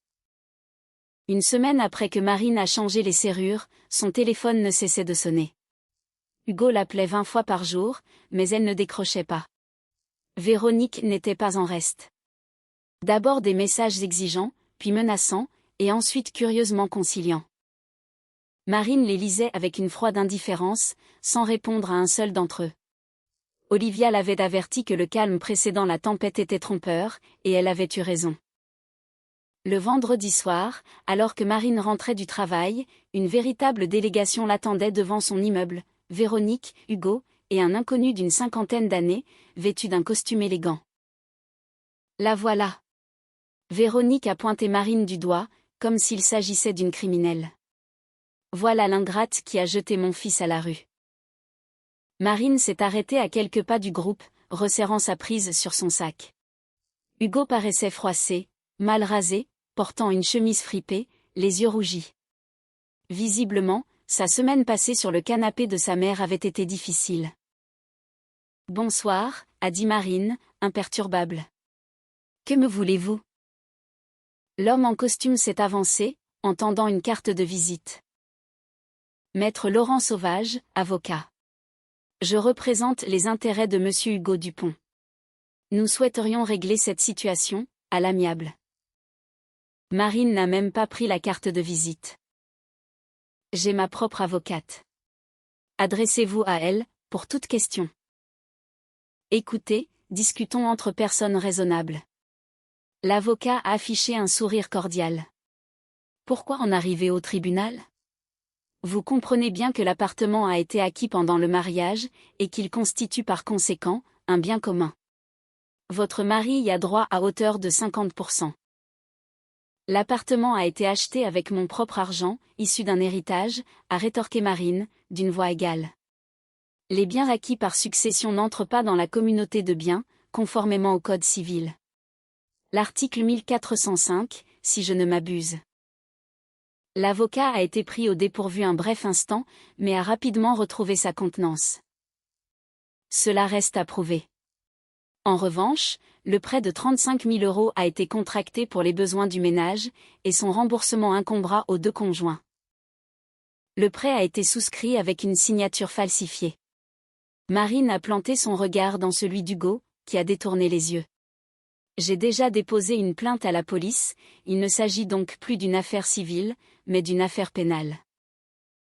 Une semaine après que Marine a changé les serrures, son téléphone ne cessait de sonner. Hugo l'appelait 20 fois par jour, mais elle ne décrochait pas. Véronique n'était pas en reste. D'abord des messages exigeants, puis menaçants, et ensuite curieusement conciliants. Marine les lisait avec une froide indifférence, sans répondre à un seul d'entre eux. Olivia l'avait averti que le calme précédant la tempête était trompeur, et elle avait eu raison. Le vendredi soir, alors que Marine rentrait du travail, une véritable délégation l'attendait devant son immeuble, Véronique, Hugo, et un inconnu d'une 50aine d'années, vêtu d'un costume élégant. La voilà. Véronique a pointé Marine du doigt, comme s'il s'agissait d'une criminelle. Voilà l'ingrate qui a jeté mon fils à la rue. Marine s'est arrêtée à quelques pas du groupe, resserrant sa prise sur son sac. Hugo paraissait froissé, mal rasé, portant une chemise fripée, les yeux rougis. Visiblement, sa semaine passée sur le canapé de sa mère avait été difficile. « Bonsoir », a dit Marine, imperturbable. « Que me voulez-vous » L'homme en costume s'est avancé, en tendant une carte de visite. Maître Laurent Sauvage, avocat. Je représente les intérêts de Monsieur Hugo Dupont. Nous souhaiterions régler cette situation, à l'amiable. Marine n'a même pas pris la carte de visite. J'ai ma propre avocate. Adressez-vous à elle, pour toute question. Écoutez, discutons entre personnes raisonnables. L'avocat a affiché un sourire cordial. Pourquoi en arriver au tribunal ? Vous comprenez bien que l'appartement a été acquis pendant le mariage, et qu'il constitue par conséquent, un bien commun. Votre mari y a droit à hauteur de 50%. L'appartement a été acheté avec mon propre argent, issu d'un héritage, a rétorqué Marine, d'une voix égale. Les biens acquis par succession n'entrent pas dans la communauté de biens, conformément au Code civil. L'article 1405, si je ne m'abuse. L'avocat a été pris au dépourvu un bref instant, mais a rapidement retrouvé sa contenance. Cela reste à prouver. En revanche, le prêt de 35 000 € a été contracté pour les besoins du ménage, et son remboursement incombera aux deux conjoints. Le prêt a été souscrit avec une signature falsifiée. Marine a planté son regard dans celui d'Hugo, qui a détourné les yeux. J'ai déjà déposé une plainte à la police, il ne s'agit donc plus d'une affaire civile, mais d'une affaire pénale.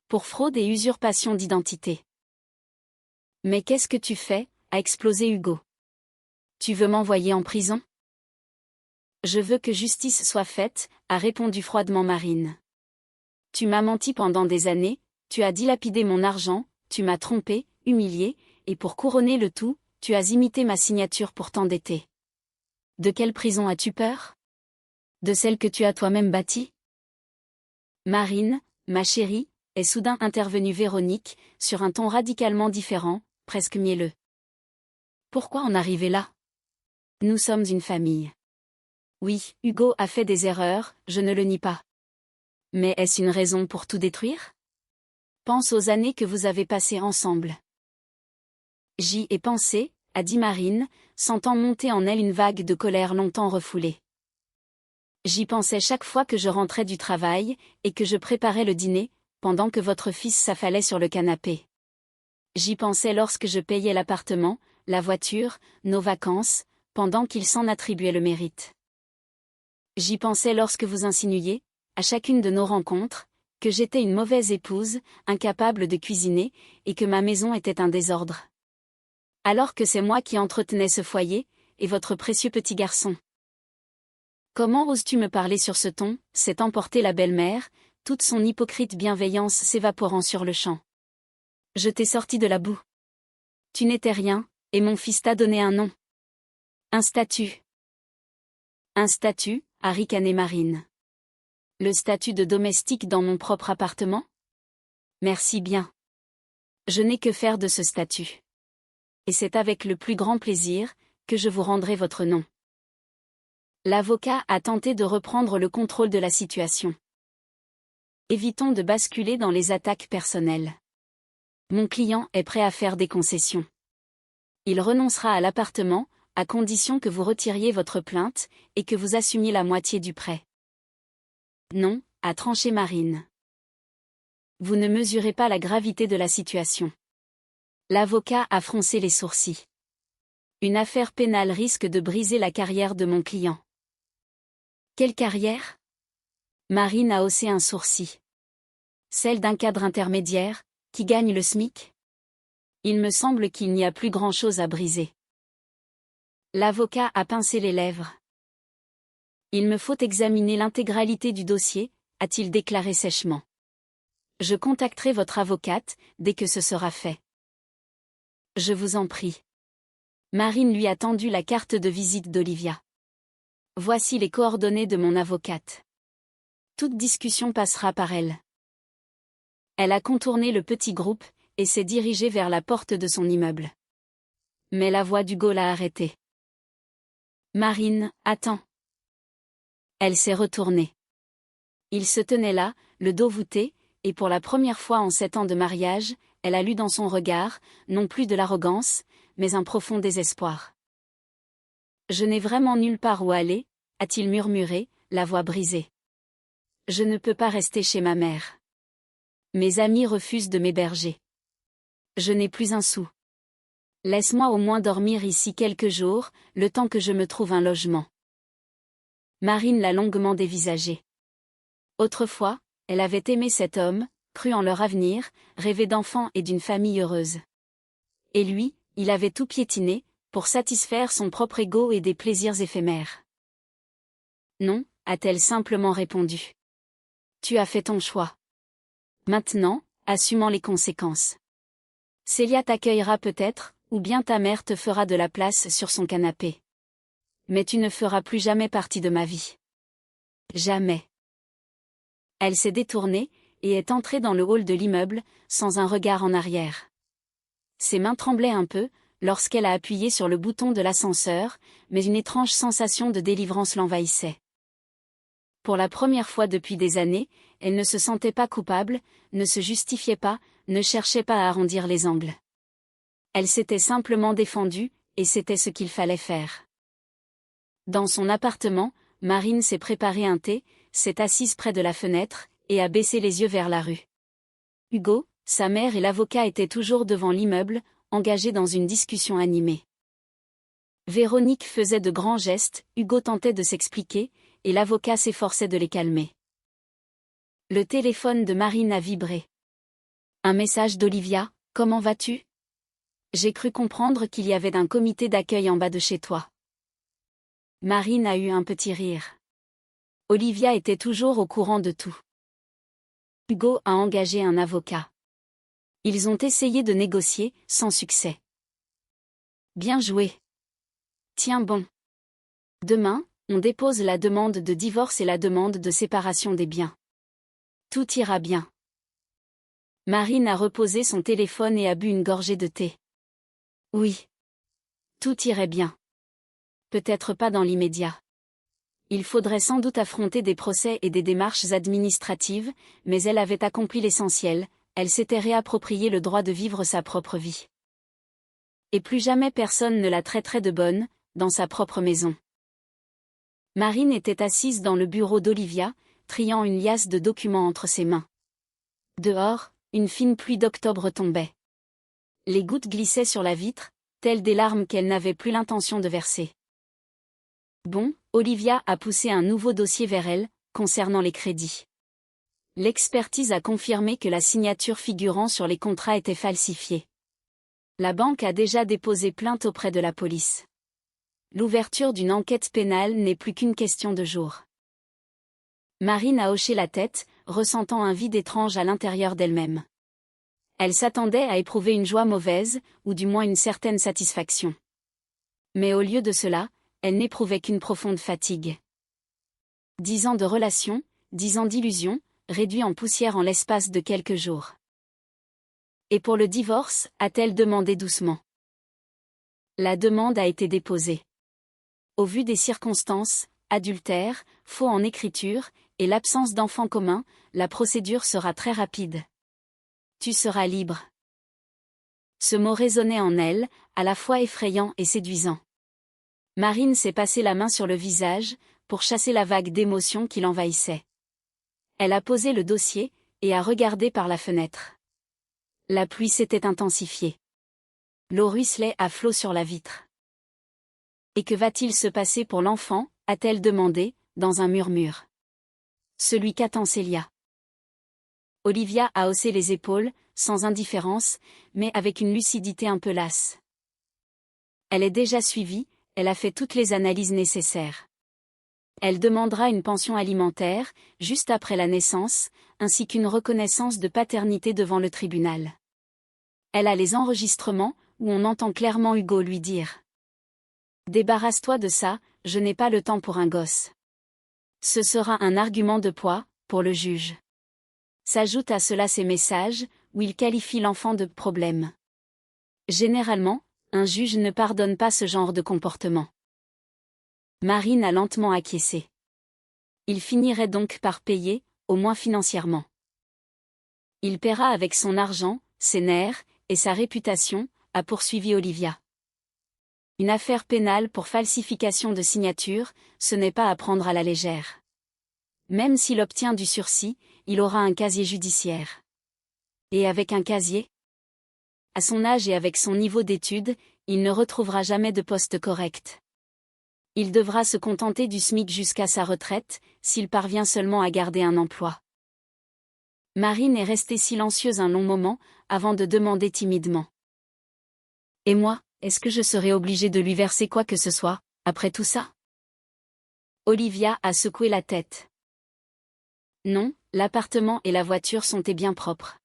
Pour fraude et usurpation d'identité. Mais qu'est-ce que tu fais ? A explosé Hugo. Tu veux m'envoyer en prison ? Je veux que justice soit faite, a répondu froidement Marine. Tu m'as menti pendant des années, tu as dilapidé mon argent, tu m'as trompé, humilié, et pour couronner le tout, tu as imité ma signature pour t'endetter. De quelle prison as-tu peur ? De celle que tu as toi-même bâtie ? Marine, ma chérie, est soudain intervenue Véronique, sur un ton radicalement différent, presque mielleux. Pourquoi en arriver là ? Nous sommes une famille. Oui, Hugo a fait des erreurs, je ne le nie pas. Mais est-ce une raison pour tout détruire ? Pense aux années que vous avez passées ensemble. J'y ai pensé, a dit Marine, sentant monter en elle une vague de colère longtemps refoulée. J'y pensais chaque fois que je rentrais du travail, et que je préparais le dîner, pendant que votre fils s'affalait sur le canapé. J'y pensais lorsque je payais l'appartement, la voiture, nos vacances, pendant qu'il s'en attribuait le mérite. J'y pensais lorsque vous insinuiez, à chacune de nos rencontres, que j'étais une mauvaise épouse, incapable de cuisiner, et que ma maison était un désordre. Alors que c'est moi qui entretenais ce foyer, et votre précieux petit garçon. Comment oses-tu me parler sur ce ton ? S'est emportée la belle-mère, toute son hypocrite bienveillance s'évaporant sur le champ. Je t'ai sorti de la boue. Tu n'étais rien, et mon fils t'a donné un nom. Un statut. Un statut, a ricané Marine. Le statut de domestique dans mon propre appartement? Merci bien. Je n'ai que faire de ce statut. Et c'est avec le plus grand plaisir que je vous rendrai votre nom. L'avocat a tenté de reprendre le contrôle de la situation. Évitons de basculer dans les attaques personnelles. Mon client est prêt à faire des concessions. Il renoncera à l'appartement, à condition que vous retiriez votre plainte, et que vous assumiez la moitié du prêt. Non, a tranché Marine. Vous ne mesurez pas la gravité de la situation. L'avocat a froncé les sourcils. Une affaire pénale risque de briser la carrière de mon client. Quelle carrière? Marine a haussé un sourcil. Celle d'un cadre intermédiaire, qui gagne le SMIC? Il me semble qu'il n'y a plus grand-chose à briser. L'avocat a pincé les lèvres. Il me faut examiner l'intégralité du dossier, a-t-il déclaré sèchement. Je contacterai votre avocate, dès que ce sera fait. Je vous en prie. Marine lui a tendu la carte de visite d'Olivia. Voici les coordonnées de mon avocate. Toute discussion passera par elle. Elle a contourné le petit groupe, et s'est dirigée vers la porte de son immeuble. Mais la voix d'Hugo l'a arrêtée. Marine, attends. Elle s'est retournée. Il se tenait là, le dos voûté, et pour la première fois en 7 ans de mariage, elle a lu dans son regard, non plus de l'arrogance, mais un profond désespoir. Je n'ai vraiment nulle part où aller, a-t-il murmuré, la voix brisée. Je ne peux pas rester chez ma mère. Mes amis refusent de m'héberger. Je n'ai plus un sou. Laisse-moi au moins dormir ici quelques jours, le temps que je me trouve un logement. Marine l'a longuement dévisagé. Autrefois, elle avait aimé cet homme, cru en leur avenir, rêvé d'enfants et d'une famille heureuse. Et lui, il avait tout piétiné, pour satisfaire son propre ego et des plaisirs éphémères. Non, a-t-elle simplement répondu. Tu as fait ton choix. Maintenant, assumant les conséquences. Célia t'accueillera peut-être, ou bien ta mère te fera de la place sur son canapé. Mais tu ne feras plus jamais partie de ma vie. Jamais. Elle s'est détournée, et est entrée dans le hall de l'immeuble, sans un regard en arrière. Ses mains tremblaient un peu, lorsqu'elle a appuyé sur le bouton de l'ascenseur, mais une étrange sensation de délivrance l'envahissait. Pour la première fois depuis des années, elle ne se sentait pas coupable, ne se justifiait pas, ne cherchait pas à arrondir les angles. Elle s'était simplement défendue, et c'était ce qu'il fallait faire. Dans son appartement, Marine s'est préparé un thé, s'est assise près de la fenêtre, et a baissé les yeux vers la rue. Hugo, sa mère et l'avocat étaient toujours devant l'immeuble, engagés dans une discussion animée. Véronique faisait de grands gestes, Hugo tentait de s'expliquer, et l'avocat s'efforçait de les calmer. Le téléphone de Marine a vibré. Un message d'Olivia, comment vas-tu? J'ai cru comprendre qu'il y avait un comité d'accueil en bas de chez toi. Marine a eu un petit rire. Olivia était toujours au courant de tout. Hugo a engagé un avocat. Ils ont essayé de négocier, sans succès. Bien joué. Tiens bon. Demain, on dépose la demande de divorce et la demande de séparation des biens. Tout ira bien. Marine a reposé son téléphone et a bu une gorgée de thé. Oui. Tout irait bien. Peut-être pas dans l'immédiat. Il faudrait sans doute affronter des procès et des démarches administratives, mais elle avait accompli l'essentiel, elle s'était réapproprié le droit de vivre sa propre vie. Et plus jamais personne ne la traiterait de bonne, dans sa propre maison. Marine était assise dans le bureau d'Olivia, triant une liasse de documents entre ses mains. Dehors, une fine pluie d'octobre tombait. Les gouttes glissaient sur la vitre, telles des larmes qu'elle n'avait plus l'intention de verser. Bon, Olivia a poussé un nouveau dossier vers elle, concernant les crédits. L'expertise a confirmé que la signature figurant sur les contrats était falsifiée. La banque a déjà déposé plainte auprès de la police. L'ouverture d'une enquête pénale n'est plus qu'une question de jours. Marine a hoché la tête, ressentant un vide étrange à l'intérieur d'elle-même. Elle s'attendait à éprouver une joie mauvaise, ou du moins une certaine satisfaction. Mais au lieu de cela, elle n'éprouvait qu'une profonde fatigue. 10 ans de relation, 10 ans d'illusion, réduits en poussière en l'espace de quelques jours. Et pour le divorce, a-t-elle demandé doucement. La demande a été déposée. Au vu des circonstances, adultère, faux en écriture, et l'absence d'enfant commun, la procédure sera très rapide. Tu seras libre. Ce mot résonnait en elle, à la fois effrayant et séduisant. Marine s'est passé la main sur le visage, pour chasser la vague d'émotions qui l'envahissait. Elle a posé le dossier, et a regardé par la fenêtre. La pluie s'était intensifiée. L'eau ruisselait à flots sur la vitre. Et que va-t-il se passer pour l'enfant, a-t-elle demandé, dans un murmure. Celui qu'attend Célia. Olivia a haussé les épaules, sans indifférence, mais avec une lucidité un peu lasse. Elle est déjà suivie, elle a fait toutes les analyses nécessaires. Elle demandera une pension alimentaire, juste après la naissance, ainsi qu'une reconnaissance de paternité devant le tribunal. Elle a les enregistrements, où on entend clairement Hugo lui dire. Débarrasse-toi de ça, je n'ai pas le temps pour un gosse. Ce sera un argument de poids, pour le juge. S'ajoutent à cela ces messages, où il qualifie l'enfant de problème. Généralement, un juge ne pardonne pas ce genre de comportement. Marine a lentement acquiescé. Il finirait donc par payer, au moins financièrement. Il paiera avec son argent, ses nerfs, et sa réputation, a poursuivi Olivia. Une affaire pénale pour falsification de signature, ce n'est pas à prendre à la légère. Même s'il obtient du sursis, il aura un casier judiciaire. Et avec un casier? À son âge et avec son niveau d'études, il ne retrouvera jamais de poste correct. Il devra se contenter du SMIC jusqu'à sa retraite, s'il parvient seulement à garder un emploi. Marine est restée silencieuse un long moment, avant de demander timidement. Et moi, est-ce que je serai obligée de lui verser quoi que ce soit, après tout ça? Olivia a secoué la tête. Non, l'appartement et la voiture sont tes biens propres.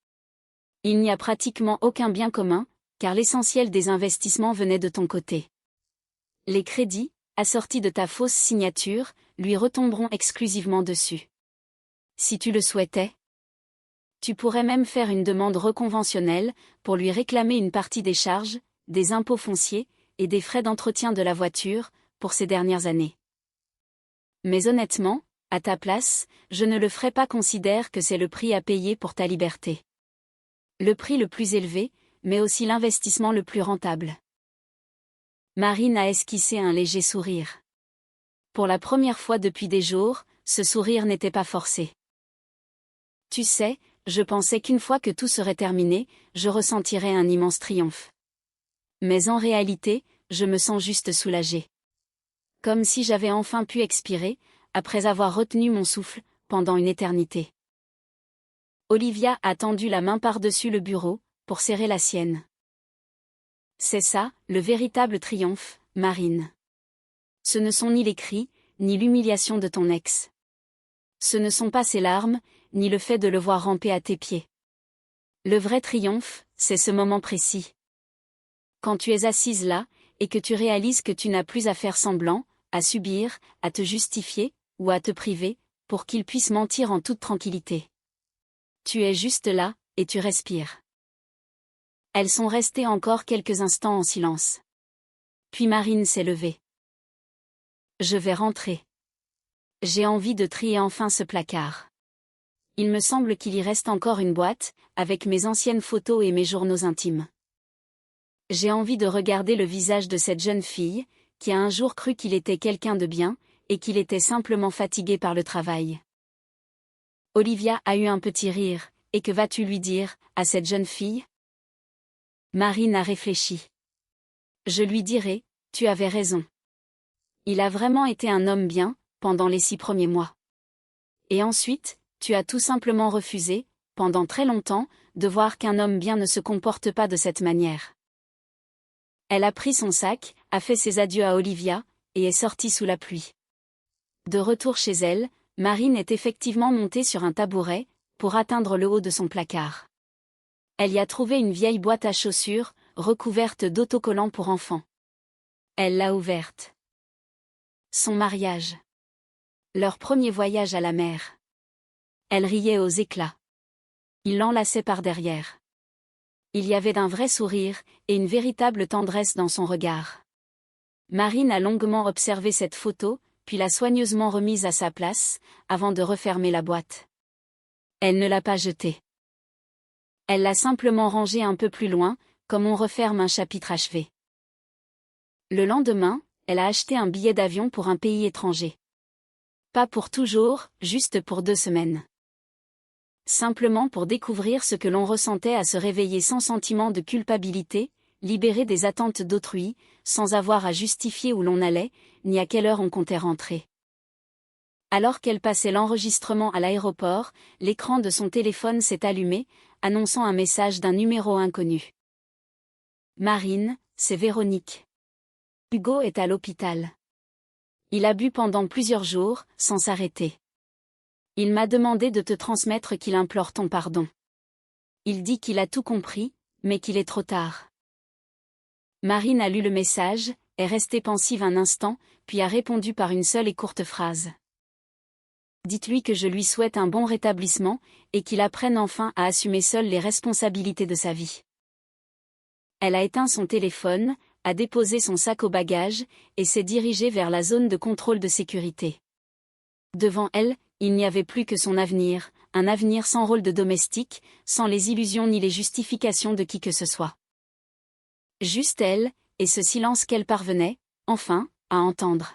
Il n'y a pratiquement aucun bien commun, car l'essentiel des investissements venait de ton côté. Les crédits, assortis de ta fausse signature, lui retomberont exclusivement dessus. Si tu le souhaitais, tu pourrais même faire une demande reconventionnelle, pour lui réclamer une partie des charges, des impôts fonciers, et des frais d'entretien de la voiture, pour ces dernières années. Mais honnêtement, à ta place, je ne le ferais pas. Considère que c'est le prix à payer pour ta liberté. Le prix le plus élevé, mais aussi l'investissement le plus rentable. Marine a esquissé un léger sourire. Pour la première fois depuis des jours, ce sourire n'était pas forcé. Tu sais, je pensais qu'une fois que tout serait terminé, je ressentirais un immense triomphe. Mais en réalité, je me sens juste soulagée. Comme si j'avais enfin pu expirer, après avoir retenu mon souffle, pendant une éternité. Olivia a tendu la main par-dessus le bureau, pour serrer la sienne. C'est ça, le véritable triomphe, Marine. Ce ne sont ni les cris, ni l'humiliation de ton ex. Ce ne sont pas ses larmes, ni le fait de le voir ramper à tes pieds. Le vrai triomphe, c'est ce moment précis. Quand tu es assise là, et que tu réalises que tu n'as plus à faire semblant, à subir, à te justifier, ou à te priver, pour qu'il puisse mentir en toute tranquillité. Tu es juste là, et tu respires. Elles sont restées encore quelques instants en silence. Puis Marine s'est levée. Je vais rentrer. J'ai envie de trier enfin ce placard. Il me semble qu'il y reste encore une boîte, avec mes anciennes photos et mes journaux intimes. J'ai envie de regarder le visage de cette jeune fille, qui a un jour cru qu'il était quelqu'un de bien, et qu'il était simplement fatigué par le travail. Olivia a eu un petit rire, et que vas-tu lui dire, à cette jeune fille? Marine a réfléchi. Je lui dirai, tu avais raison. Il a vraiment été un homme bien, pendant les 6 premiers mois. Et ensuite, tu as tout simplement refusé, pendant très longtemps, de voir qu'un homme bien ne se comporte pas de cette manière. Elle a pris son sac, a fait ses adieux à Olivia, et est sortie sous la pluie. De retour chez elle, Marine est effectivement montée sur un tabouret, pour atteindre le haut de son placard. Elle y a trouvé une vieille boîte à chaussures, recouverte d'autocollants pour enfants. Elle l'a ouverte. Son mariage. Leur premier voyage à la mer. Elle riait aux éclats. Il l'enlaçait par derrière. Il y avait d'un vrai sourire, et une véritable tendresse dans son regard. Marine a longuement observé cette photo, puis l'a soigneusement remise à sa place, avant de refermer la boîte. Elle ne l'a pas jetée. Elle l'a simplement rangée un peu plus loin, comme on referme un chapitre achevé. Le lendemain, elle a acheté un billet d'avion pour un pays étranger. Pas pour toujours, juste pour 2 semaines. Simplement pour découvrir ce que l'on ressentait à se réveiller sans sentiment de culpabilité, libéré des attentes d'autrui, sans avoir à justifier où l'on allait, ni à quelle heure on comptait rentrer. Alors qu'elle passait l'enregistrement à l'aéroport, l'écran de son téléphone s'est allumé, annonçant un message d'un numéro inconnu. Marine, c'est Véronique. Hugo est à l'hôpital. Il a bu pendant plusieurs jours, sans s'arrêter. Il m'a demandé de te transmettre qu'il implore ton pardon. Il dit qu'il a tout compris, mais qu'il est trop tard. Marine a lu le message, est restée pensive un instant, puis a répondu par une seule et courte phrase. Dites-lui que je lui souhaite un bon rétablissement, et qu'il apprenne enfin à assumer seul les responsabilités de sa vie. Elle a éteint son téléphone, a déposé son sac au bagage, et s'est dirigée vers la zone de contrôle de sécurité. Devant elle, il n'y avait plus que son avenir, un avenir sans rôle de domestique, sans les illusions ni les justifications de qui que ce soit. Juste elle, et ce silence qu'elle parvenait, enfin, à entendre.